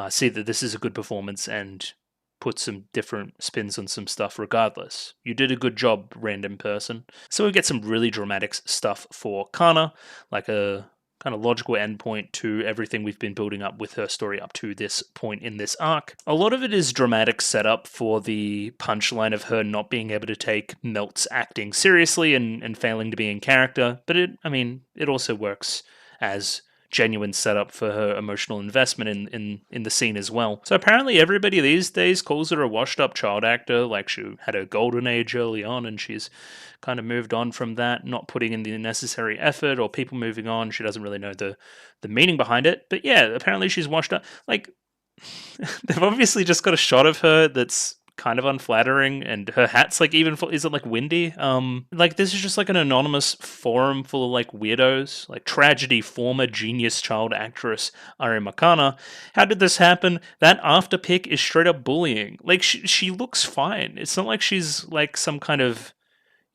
A: see that this is a good performance and put some different spins on some stuff regardless. You did a good job, random person. So we get some really dramatic stuff for Kana, like a kind of logical endpoint to everything we've been building up with her story up to this point in this arc. A lot of it is dramatic setup for the punchline of her not being able to take Melt's acting seriously and failing to be in character, but it also works as genuine setup for her emotional investment in the scene as well. So apparently everybody these days calls her a washed up child actor, like she had her golden age early on and she's kind of moved on from that, not putting in the necessary effort, or people moving on. She doesn't really know the meaning behind it. But yeah, apparently she's washed up. Like, they've obviously just got a shot of her that's kind of unflattering, and her hat's like is it like windy? Like this is just like an anonymous forum full of like weirdos, like tragedy former genius child actress Ari Makana. How did this happen? That after pic is straight up bullying. Like she looks fine. It's not like she's like some kind of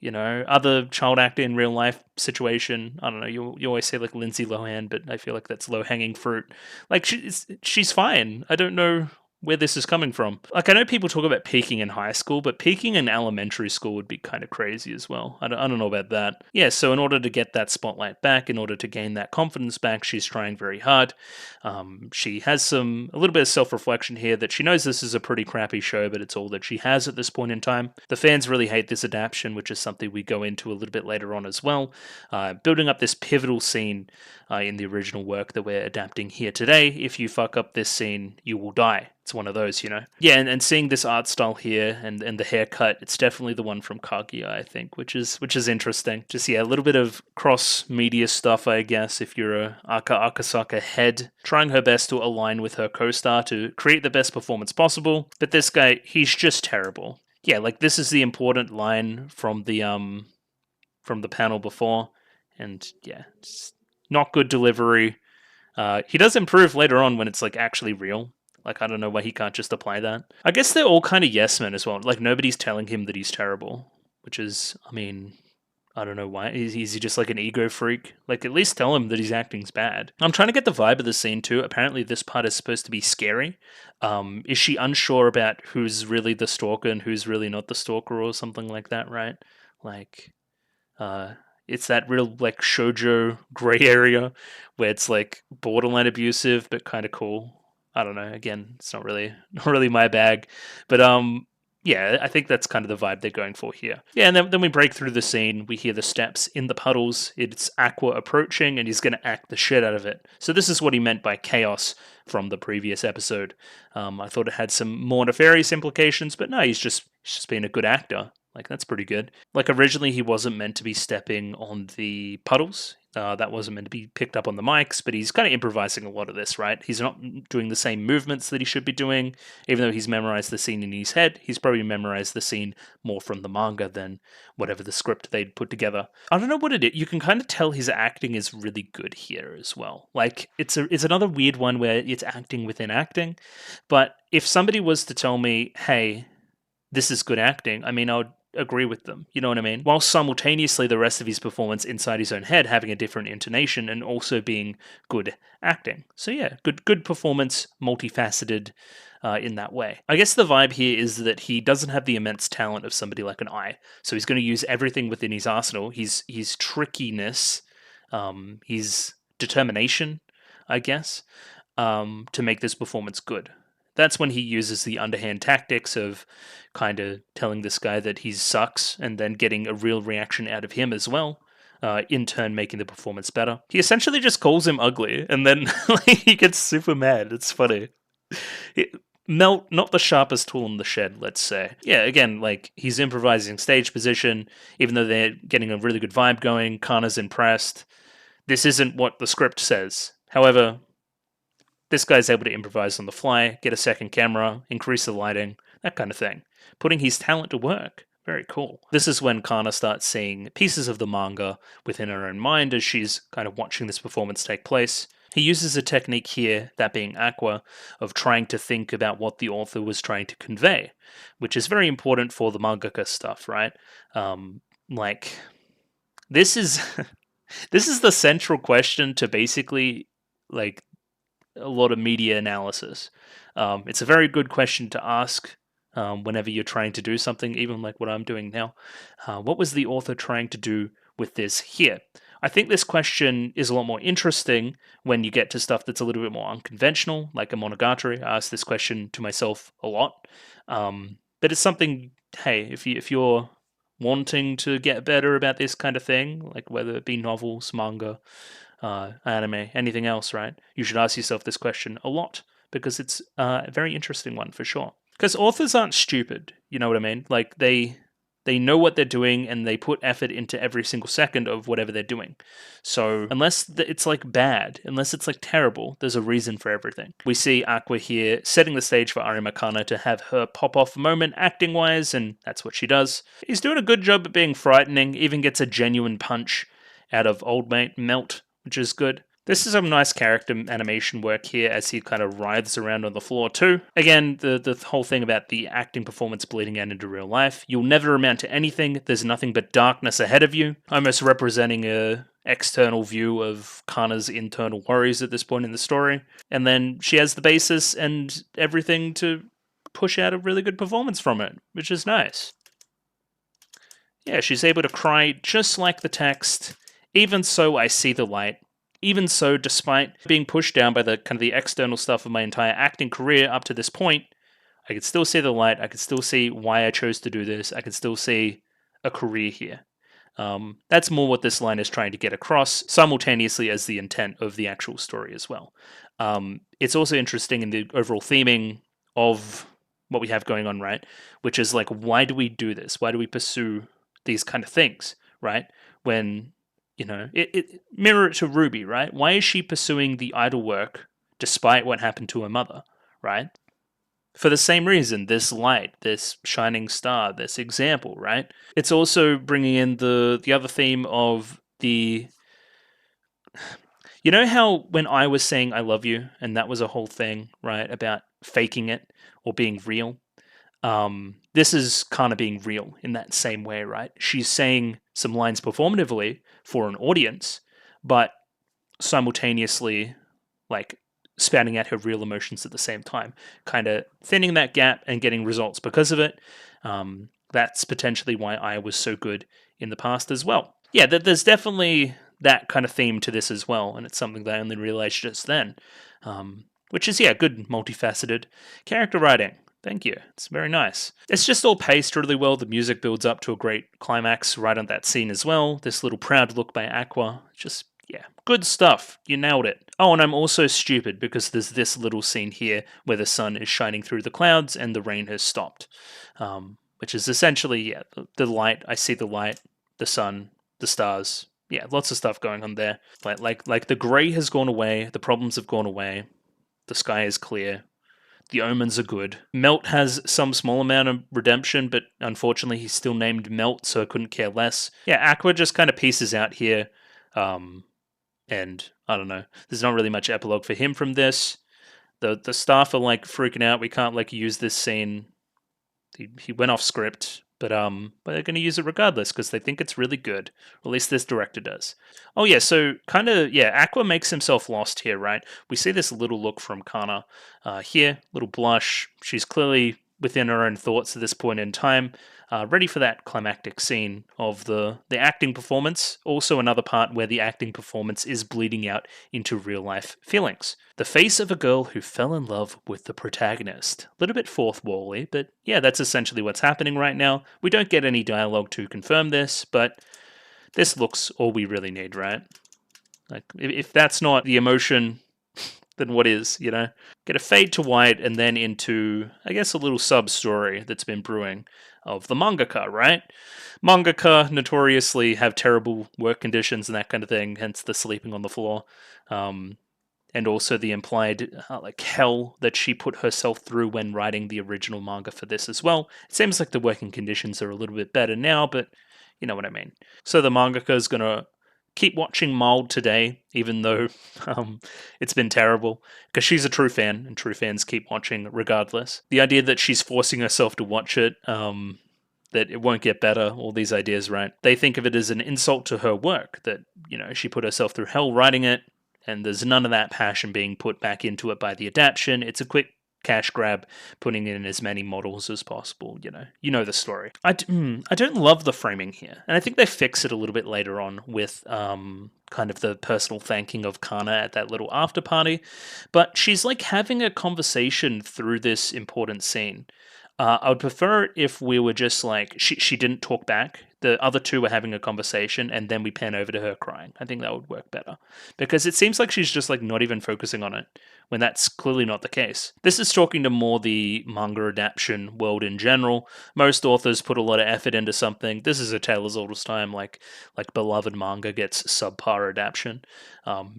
A: other child actor in real life situation. I don't know. You always say like Lindsay Lohan, but I feel like that's low hanging fruit. Like she's fine. I don't know where this is coming from. Like, I know people talk about peaking in high school, but peaking in elementary school would be kind of crazy as well. I don't know about that. Yeah, so in order to get that spotlight back, in order to gain that confidence back, she's trying very hard. She has a little bit of self-reflection here that she knows this is a pretty crappy show, but it's all that she has at this point in time. The fans really hate this adaptation, which is something we go into a little bit later on as well. Building up this pivotal scene in the original work that we're adapting here today. If you fuck up this scene, you will die. It's one of those, you know? Yeah, and seeing this art style here and the haircut, it's definitely the one from Kaguya, I think, which is interesting. Just, yeah, a little bit of cross-media stuff, I guess, if you're a Akasaka head, trying her best to align with her co-star to create the best performance possible. But this guy, he's just terrible. Yeah, like, this is the important line from the panel before, and yeah, just not good delivery. He does improve later on when it's like actually real. Like, I don't know why he can't just apply that. I guess they're all kind of yes men as well. Like, nobody's telling him that he's terrible, which is, I mean, I don't know why. Is he just like an ego freak? Like, at least tell him that his acting's bad. I'm trying to get the vibe of the scene too. Apparently this part is supposed to be scary. Is she unsure about who's really the stalker and who's really not the stalker or something like that, right? Like, it's that real like shoujo gray area where it's like borderline abusive but kind of cool. I don't know. Again, it's not really my bag, but yeah, I think that's kind of the vibe they're going for here. Yeah, and then we break through the scene. We hear the steps in the puddles. It's Aqua approaching, and he's going to act the shit out of it. So this is what he meant by chaos from the previous episode. I thought it had some more nefarious implications, but no, he's just being a good actor. Like, that's pretty good. Like, originally he wasn't meant to be stepping on the puddles. That wasn't meant to be picked up on the mics, but he's kind of improvising a lot of this, right? He's not doing the same movements that he should be doing. Even though he's memorized the scene in his head, he's probably memorized the scene more from the manga than whatever the script they'd put together. I don't know what it is. You can kind of tell his acting is really good here as well. Like, it's another weird one where it's acting within acting. But if somebody was to tell me, hey, this is good acting, I mean, I would agree with them, you know what I mean? While simultaneously the rest of his performance inside his own head having a different intonation and also being good acting. So yeah, good performance, multifaceted in that way. I guess the vibe here is that he doesn't have the immense talent of somebody like an Ai, so he's going to use everything within his arsenal, his trickiness, his determination, I guess, to make this performance good. That's when he uses the underhand tactics of kind of telling this guy that he sucks and then getting a real reaction out of him as well, in turn making the performance better. He essentially just calls him ugly and then he gets super mad. It's funny. Melt, not the sharpest tool in the shed, let's say. Yeah, again, like, he's improvising stage position, even though they're getting a really good vibe going. Kana's impressed. This isn't what the script says. However, this guy's able to improvise on the fly, get a second camera, increase the lighting, that kind of thing. Putting his talent to work. Very cool. This is when Kana starts seeing pieces of the manga within her own mind as she's kind of watching this performance take place. He uses a technique here, that being Aqua, of trying to think about what the author was trying to convey, which is very important for the mangaka stuff, right? Like, this is this is the central question to basically, like, a lot of media analysis. It's a very good question to ask whenever you're trying to do something, even like what I'm doing now. What was the author trying to do with this here? I think this question is a lot more interesting when you get to stuff that's a little bit more unconventional, like a Monogatari. I ask this question to myself a lot. But it's something, hey, if you're wanting to get better about this kind of thing, like whether it be novels, manga, anime, anything else, right? You should ask yourself this question a lot because it's a very interesting one for sure. Because authors aren't stupid, you know what I mean? Like, they know what they're doing and they put effort into every single second of whatever they're doing. So unless it's like bad, unless it's like terrible, there's a reason for everything. We see Aqua here setting the stage for Arima Kana to have her pop-off moment acting-wise, and that's what she does. He's doing a good job at being frightening, even gets a genuine punch out of old mate Melt, which is good. This is some nice character animation work here as he kind of writhes around on the floor too. Again, the whole thing about the acting performance bleeding out into real life. You'll never amount to anything. There's nothing but darkness ahead of you. Almost representing a external view of Kana's internal worries at this point in the story. And then she has the basis and everything to push out a really good performance from it, which is nice. Yeah, she's able to cry just like the text. Even so, I see the light. Even so, despite being pushed down by the kind of the external stuff of my entire acting career up to this point, I could still see the light. I could still see why I chose to do this. I could still see a career here. That's more what this line is trying to get across, simultaneously as the intent of the actual story as well. It's also interesting in the overall theming of what we have going on, right? Which is like, why do we do this? Why do we pursue these kind of things, right? When it mirror it to Ruby, right? Why is she pursuing the idol work despite what happened to her mother, right? For the same reason, this light, this shining star, this example, right? It's also bringing in the other theme of the. You know how when I was saying I love you, and that was a whole thing, right, about faking it or being real? This is kind of being real in that same way, right? She's saying some lines performatively for an audience, but simultaneously, like, spouting out her real emotions at the same time, kind of thinning that gap and getting results because of it. That's potentially why I was so good in the past as well. Yeah, there's definitely that kind of theme to this as well, and it's something that I only realized just then. Which is, yeah, good multifaceted character writing. Thank you. It's very nice. It's just all paced really well. The music builds up to a great climax right on that scene as well. This little proud look by Aqua. Just, yeah, good stuff. You nailed it. Oh, and I'm also stupid because there's this little scene here where the sun is shining through the clouds and the rain has stopped. Which is essentially, yeah, the light. I see the light, the sun, the stars. Yeah, lots of stuff going on there. Like the grey has gone away, the problems have gone away, the sky is clear, the omens are good. Melt has some small amount of redemption, but unfortunately he's still named Melt, so I couldn't care less. Yeah, Aqua just kind of pieces out here, and I don't know. There's not really much epilogue for him from this. The staff are like freaking out. We can't like use this scene. He went off script, but they're going to use it regardless because they think it's really good. Or at least this director does. Oh yeah, so kind of yeah, Aqua makes himself lost here, right? We see this little look from Kana here, little blush. She's clearly within her own thoughts at this point in time, ready for that climactic scene of the acting performance. Also, another part where the acting performance is bleeding out into real life feelings. The face of a girl who fell in love with the protagonist. A little bit fourth wall-y, but yeah, that's essentially what's happening right now. We don't get any dialogue to confirm this, but this looks all we really need, right? Like, if that's not the emotion, then what is, you know? Get a fade to white and then into, I guess, a little sub-story that's been brewing of the mangaka, right? Mangaka notoriously have terrible work conditions and that kind of thing, hence the sleeping on the floor. And also the implied like hell that she put herself through when writing the original manga for this as well. It seems like the working conditions are a little bit better now, but you know what I mean. So the mangaka is gonna keep watching Mold today, even though it's been terrible, because she's a true fan, and true fans keep watching regardless. The idea that she's forcing herself to watch it, that it won't get better, all these ideas, right? They think of it as an insult to her work, that, you know, she put herself through hell writing it, and there's none of that passion being put back into it by the adaptation. It's a quick cash grab, putting in as many models as possible, you know the story. I don't love the framing here, and I think they fix it a little bit later on with kind of the personal thanking of Kana at that little after party, but she's like having a conversation through this important scene. I would prefer if we were just like, she didn't talk back. The other two were having a conversation, and then we pan over to her crying. I think that would work better. Because it seems like she's just like not even focusing on it, when that's clearly not the case. This is talking to more the manga adaptation world in general. Most authors put a lot of effort into something. This is a tale as old as time, like beloved manga gets subpar adaptation.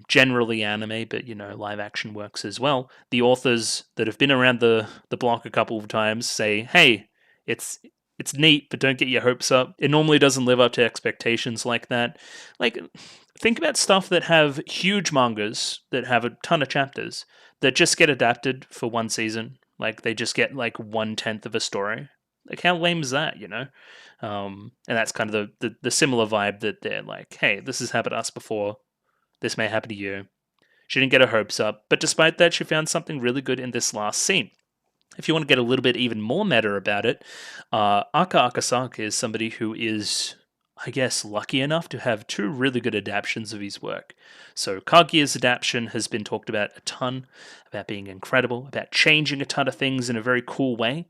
A: Generally anime, but live action works as well. The authors that have been around the block a couple of times say, hey, it's It's neat, but don't get your hopes up. It normally doesn't live up to expectations like that. Like, think about stuff that have huge mangas that have a ton of chapters that just get adapted for one season. Like, they just get like 1/10 of a story. Like, how lame is that, you know? And that's kind of the similar vibe that they're like, hey, this has happened to us before. This may happen to you. She didn't get her hopes up, but despite that, she found something really good in this last scene. If you want to get a little bit even more meta about it, Aka Akasaka is somebody who is, I guess, lucky enough to have two really good adaptations of his work. So Kaguya's adaptation has been talked about a ton, about being incredible, about changing a ton of things in a very cool way,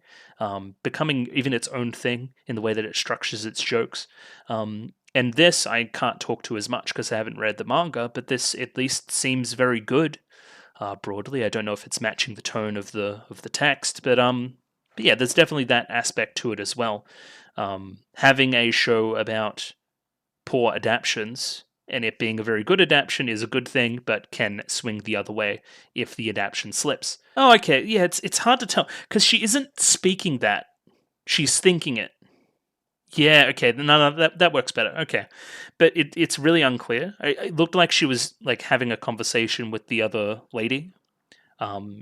A: becoming even its own thing in the way that it structures its jokes. And this I can't talk to as much because I haven't read the manga, but this at least seems very good. Broadly, I don't know if it's matching the tone of the text, but yeah, there's definitely that aspect to it as well. Having a show about poor adaptions and it being a very good adaptation is a good thing, but can swing the other way if the adaptation slips. Oh, okay, yeah, it's hard to tell because she isn't speaking that; she's thinking it. Yeah, okay, no, that works better. Okay, but it's really unclear. It looked like she was like having a conversation with the other lady,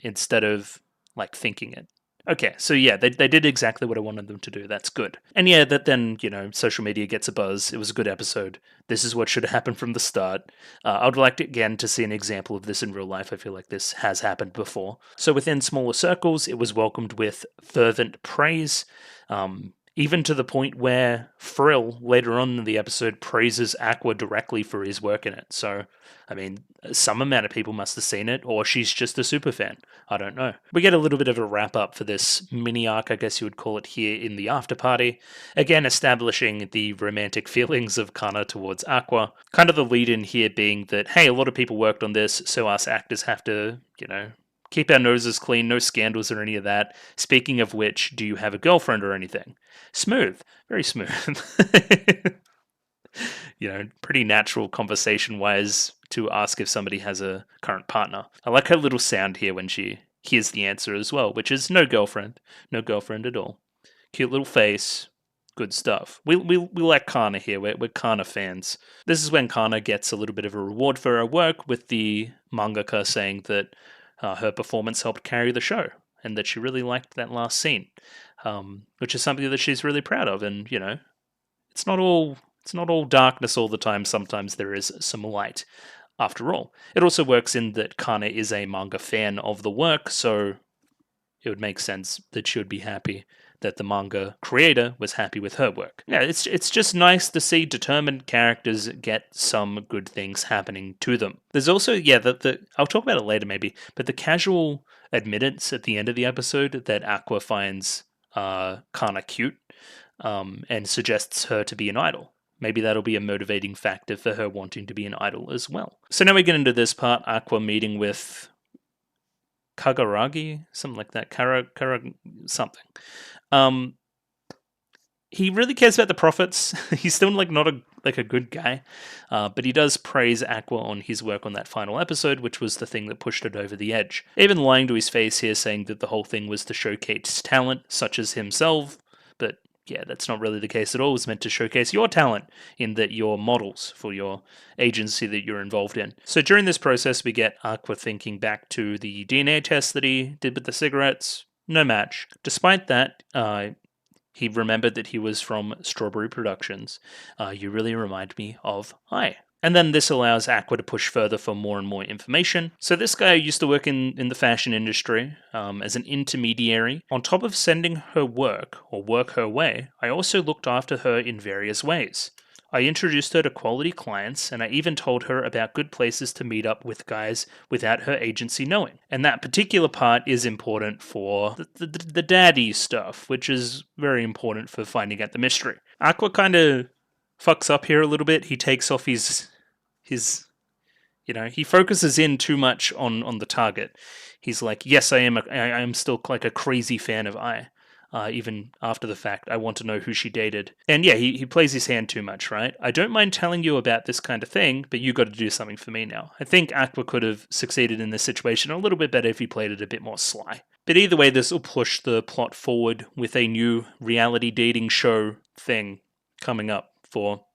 A: instead of like thinking it. Okay, so yeah, they did exactly what I wanted them to do. That's good. And yeah, that then, social media gets a buzz. It was a good episode. This is what should have happened from the start. I would like to, again, to see an example of this in real life. I feel like this has happened before. So within smaller circles, it was welcomed with fervent praise. Even to the point where Frill, later on in the episode, praises Aqua directly for his work in it. So, I mean, some amount of people must have seen it, or she's just a super fan. I don't know. We get a little bit of a wrap up for this mini arc, I guess you would call it, here in the after party. Again, establishing the romantic feelings of Kana towards Aqua. Kind of the lead in here being that, hey, a lot of people worked on this, so us actors have to, keep our noses clean, no scandals or any of that. Speaking of which, do you have a girlfriend or anything? Smooth. Very smooth. Pretty natural conversation-wise to ask if somebody has a current partner. I like her little sound here when she hears the answer as well, which is no girlfriend. No girlfriend at all. Cute little face. Good stuff. We like Kana here. We're Kana fans. This is when Kana gets a little bit of a reward for her work, with the mangaka saying that her performance helped carry the show, and that she really liked that last scene, which is something that she's really proud of. And it's not all darkness all the time. Sometimes there is some light. After all, it also works in that Kana is a manga fan of the work, so it would make sense that she would be happy that the manga creator was happy with her work. Yeah, it's just nice to see determined characters get some good things happening to them. There's also, I'll talk about it later maybe, but the casual admittance at the end of the episode that Aqua finds Kana cute, and suggests her to be an idol. Maybe that'll be a motivating factor for her wanting to be an idol as well. So now we get into this part, Aqua meeting with Kagaragi, something like that. Kara something. He really cares about the profits. He's still not a good guy, but he does praise Aqua on his work on that final episode, which was the thing that pushed it over the edge. Even lying to his face here, saying that the whole thing was to showcase talent, such as himself, but yeah, that's not really the case at all. It was meant to showcase your talent in that you're models for your agency that you're involved in. So during this process, we get Aqua thinking back to the DNA test that he did with the cigarettes. No match. Despite that, he remembered that he was from Strawberry Productions. You really remind me of I. And then this allows Aqua to push further for more and more information. So this guy used to work in the fashion industry as an intermediary. On top of sending her work, or work her way, I also looked after her in various ways. I introduced her to quality clients, and I even told her about good places to meet up with guys without her agency knowing. And that particular part is important for the daddy stuff, which is very important for finding out the mystery. Aqua kind of fucks up here a little bit. He takes off his he focuses in too much on the target. He's like, yes, I am still like a crazy fan of I. even after the fact. I want to know who she dated. And yeah, he plays his hand too much, right? I don't mind telling you about this kind of thing, but you got to do something for me now. I think Aqua could have succeeded in this situation a little bit better if he played it a bit more sly. But either way, this will push the plot forward with a new reality dating show thing coming up for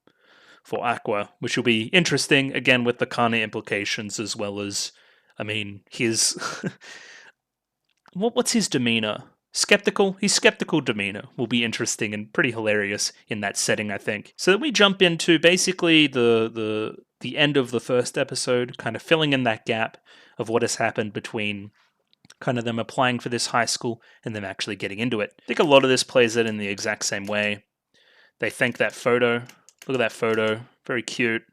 A: Aqua, which will be interesting, again, with the Kana implications, as well as, I mean, his... what's his demeanor? Skeptical? His skeptical demeanor will be interesting and pretty hilarious in that setting, I think. So then we jump into basically the end of the first episode, kind of filling in that gap of what has happened between kind of them applying for this high school and them actually getting into it. I think a lot of this plays it in the exact same way. They thank that photo. Look at that photo. Very cute.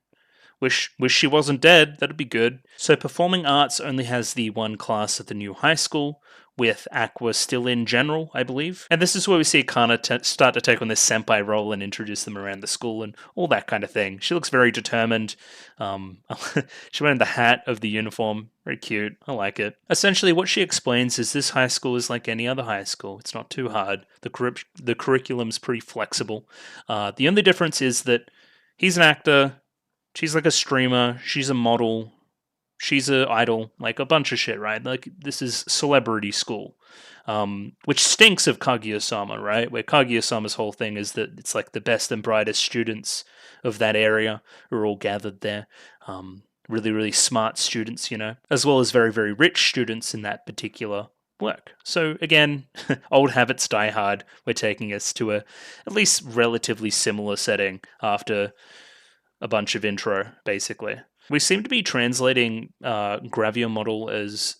A: Wish she wasn't dead. That'd be good. So performing arts only has the one class at the new high school, with Aqua still in general, I believe. And this is where we see Kana start to take on this senpai role and introduce them around the school and all that kind of thing. She looks very determined. She's wearing the hat of the uniform. Very cute. I like it. Essentially, what she explains is this high school is like any other high school. It's not too hard. The curriculum's pretty flexible. The only difference is that he's an actor, she's like a streamer, she's a model, she's an idol, like a bunch of shit, right? Like, this is celebrity school. Which stinks of Kaguya-sama, right? Where Kaguya-sama's whole thing is that it's like the best and brightest students of that area are all gathered there. Really, really smart students, you know, as well as very, very rich students in that particular work. So again, old habits die hard. We're taking us to a at least relatively similar setting after a bunch of intro, basically. We seem to be translating Gravure model as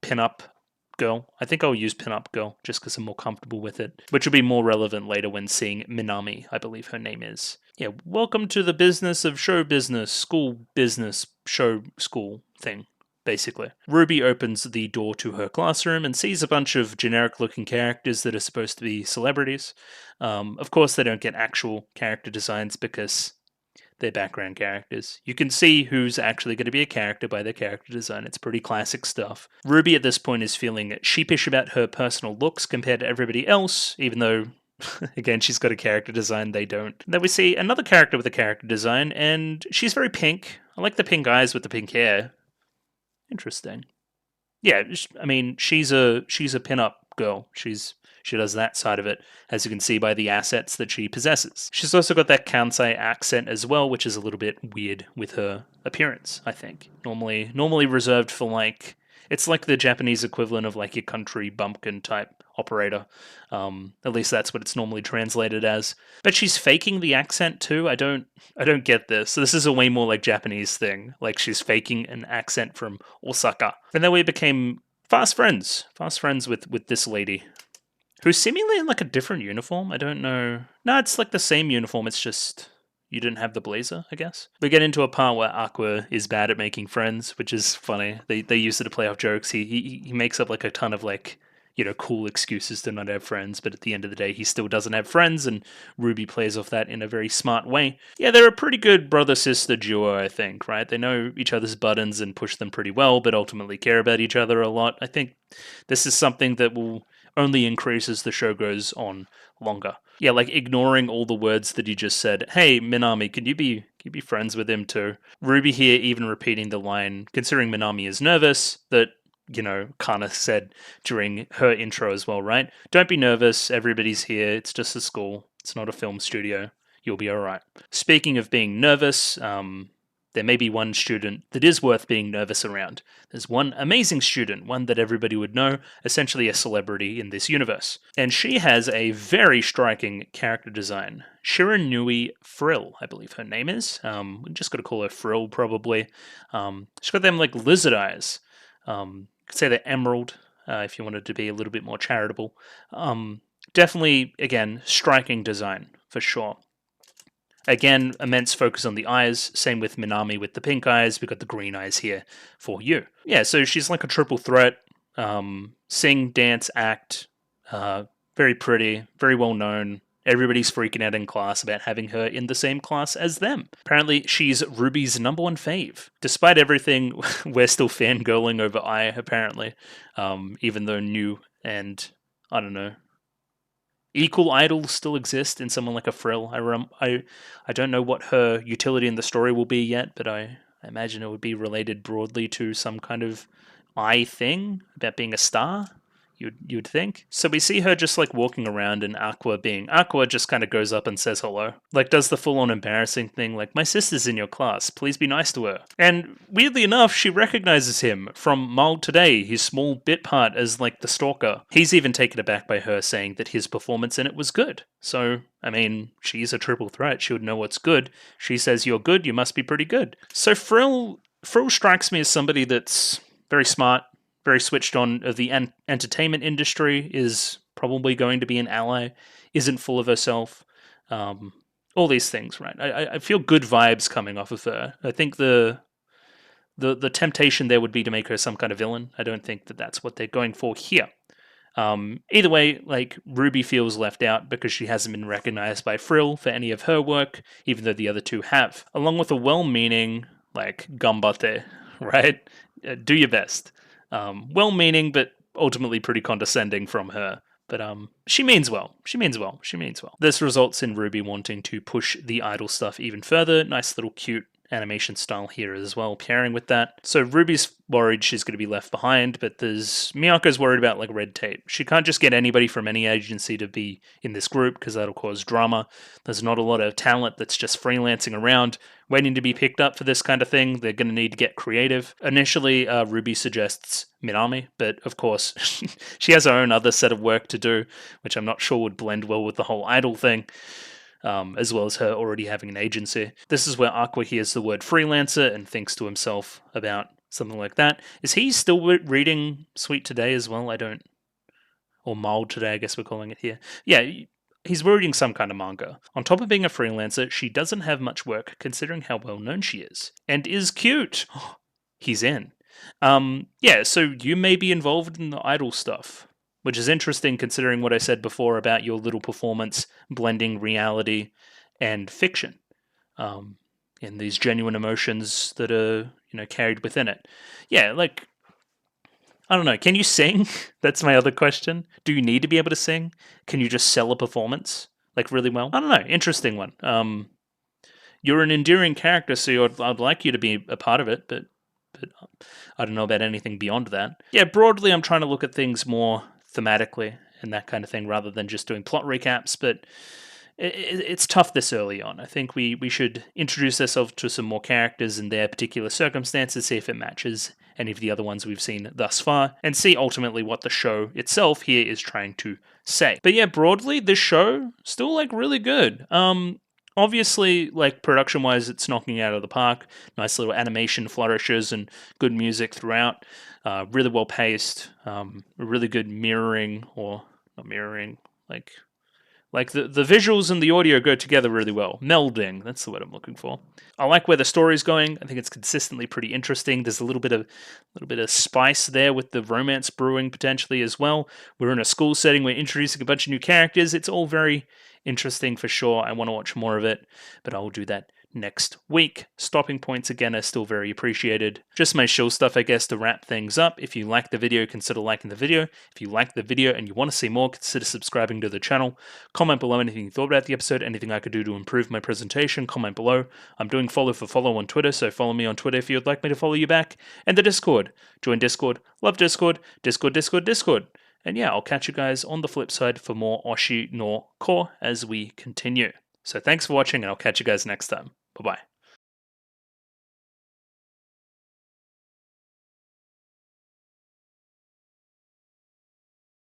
A: pinup girl. I think I'll use pinup girl just because I'm more comfortable with it, which will be more relevant later when seeing Minami, I believe her name is. Yeah, welcome to the business of show business, show school thing, basically. Ruby opens the door to her classroom and sees a bunch of generic-looking characters that are supposed to be celebrities. Of course, they don't get actual character designs because they're background characters. You can see who's actually going to be a character by their character design. It's pretty classic stuff. Ruby at this point is feeling sheepish about her personal looks compared to everybody else, even though, again, she's got a character design, they don't. Then we see another character with a character design, and she's very pink. I like the pink eyes with the pink hair. Interesting. Yeah, I mean, she's a pin-up girl. She does that side of it, as you can see by the assets that she possesses. She's also got that Kansai accent as well, which is a little bit weird with her appearance, I think. Normally reserved for, like, it's like the Japanese equivalent of like your country bumpkin type operator. At least that's what it's normally translated as. But she's faking the accent too. I don't get this. So this is a way more like Japanese thing. Like, she's faking an accent from Osaka. And then we became fast friends with this lady, who's seemingly in like a different uniform. I don't know. No, it's like the same uniform. It's just you didn't have the blazer, I guess. We get into a part where Aqua is bad at making friends, which is funny. They use it to play off jokes. He makes up like a ton of like, you know, cool excuses to not have friends, but at the end of the day, he still doesn't have friends, and Ruby plays off that in a very smart way. Yeah, they're a pretty good brother-sister duo, I think, right? They know each other's buttons and push them pretty well, but ultimately care about each other a lot. I think this is something that will only increase as the show goes on longer. Yeah, like ignoring all the words that he just said. Hey, Minami, can you be friends with him too? Ruby here even repeating the line, considering Minami is nervous, that, you know, Kana said during her intro as well, right? Don't be nervous, everybody's here, it's just a school, it's not a film studio, you'll be alright. Speaking of being nervous, there may be one student that is worth being nervous around. There's one amazing student, one that everybody would know, essentially a celebrity in this universe. And she has a very striking character design. Shiranui Frill, I believe her name is. We just got to call her Frill, probably. She's got them like lizard eyes. Could say they're emerald, if you wanted to be a little bit more charitable. Definitely, again, striking design, for sure. Again, immense focus on the eyes. Same with Minami with the pink eyes. We've got the green eyes here for you. Yeah, so she's like a triple threat. Sing, dance, act. Very pretty, very well known. Everybody's freaking out in class about having her in the same class as them. Apparently, she's Ruby's #1 fave. Despite everything, we're still fangirling over Ai, apparently. Even though new and I don't know, equal idols still exist in someone like a Frill. I don't know what her utility in the story will be yet, but I imagine it would be related broadly to some kind of eye thing about being a star. You'd think. So we see her just like walking around, and Aqua, being Aqua, just kind of goes up and says hello. Like, does the full on embarrassing thing, like, my sister's in your class, please be nice to her. And weirdly enough, she recognizes him from Mild Today, his small bit part as like the stalker. He's even taken aback by her saying that his performance in it was good. So, I mean, she's a triple threat. She would know what's good. She says you're good, you must be pretty good. So Frill strikes me as somebody that's very smart, very switched on of the entertainment industry, is probably going to be an ally, isn't full of herself, all these things, right? I feel good vibes coming off of her. I think the temptation there would be to make her some kind of villain. I don't think that that's what they're going for here. Either way, like, Ruby feels left out because she hasn't been recognized by Frill for any of her work, even though the other two have, along with a well-meaning, like, gambate, right? Do your best. Well-meaning, but ultimately pretty condescending from her. But she means well. She means well. She means well. This results in Ruby wanting to push the idol stuff even further. Nice little cute animation style here as well, pairing with that. So Ruby's worried she's going to be left behind, but there's Miyako's worried about like red tape. She can't just get anybody from any agency to be in this group because that'll cause drama. There's not a lot of talent that's just freelancing around waiting to be picked up for this kind of thing. They're going to need to get creative. Initially, Ruby suggests Minami, but of course she has her own other set of work to do, which I'm not sure would blend well with the whole idol thing. As well as her already having an agency. This is where Aqua hears the word freelancer and thinks to himself about something like that. Is he still reading Sweet Today as well? Or Mild Today, I guess we're calling it here. Yeah, he's reading some kind of manga. On top of being a freelancer, she doesn't have much work considering how well known she is. And is cute. He's in. Yeah, so you may be involved in the idol stuff, which is interesting considering what I said before about your little performance blending reality and fiction, in these genuine emotions that are, carried within it. Yeah, like, I don't know. Can you sing? That's my other question. Do you need to be able to sing? Can you just sell a performance like really well? I don't know. Interesting one. You're an endearing character, so I'd like you to be a part of it, but I don't know about anything beyond that. Yeah, broadly, I'm trying to look at things more thematically and that kind of thing rather than just doing plot recaps, but it's tough this early on. I think we should introduce ourselves to some more characters and their particular circumstances, see if it matches any of the other ones we've seen thus far, and see ultimately what the show itself here is trying to say. But yeah, broadly, this show still like really good. Obviously, like, production-wise, it's knocking it out of the park. Nice little animation flourishes and good music throughout. Really well-paced. Really good mirroring, or not mirroring, like the visuals and the audio go together really well. Melding, that's the word I'm looking for. I like where the story's going. I think it's consistently pretty interesting. There's a little bit of spice there with the romance brewing potentially as well. We're in a school setting. We're introducing a bunch of new characters. It's all very interesting for sure. I want to watch more of it, but I will do that next week. Stopping points again are still very appreciated. Just my shill stuff, I guess, to wrap things up. If you like the video, consider liking the video. If you like the video and you want to see more, consider subscribing to the channel. Comment below anything you thought about the episode, anything I could do to improve my presentation. Comment below. I'm doing follow for follow on Twitter, so follow me on Twitter if you'd like me to follow you back. And the Discord. Join Discord. Love Discord. Discord. And yeah, I'll catch you guys on the flip side for more Oshi no Core as we continue. So thanks for watching, and I'll catch you guys next time. Bye-bye.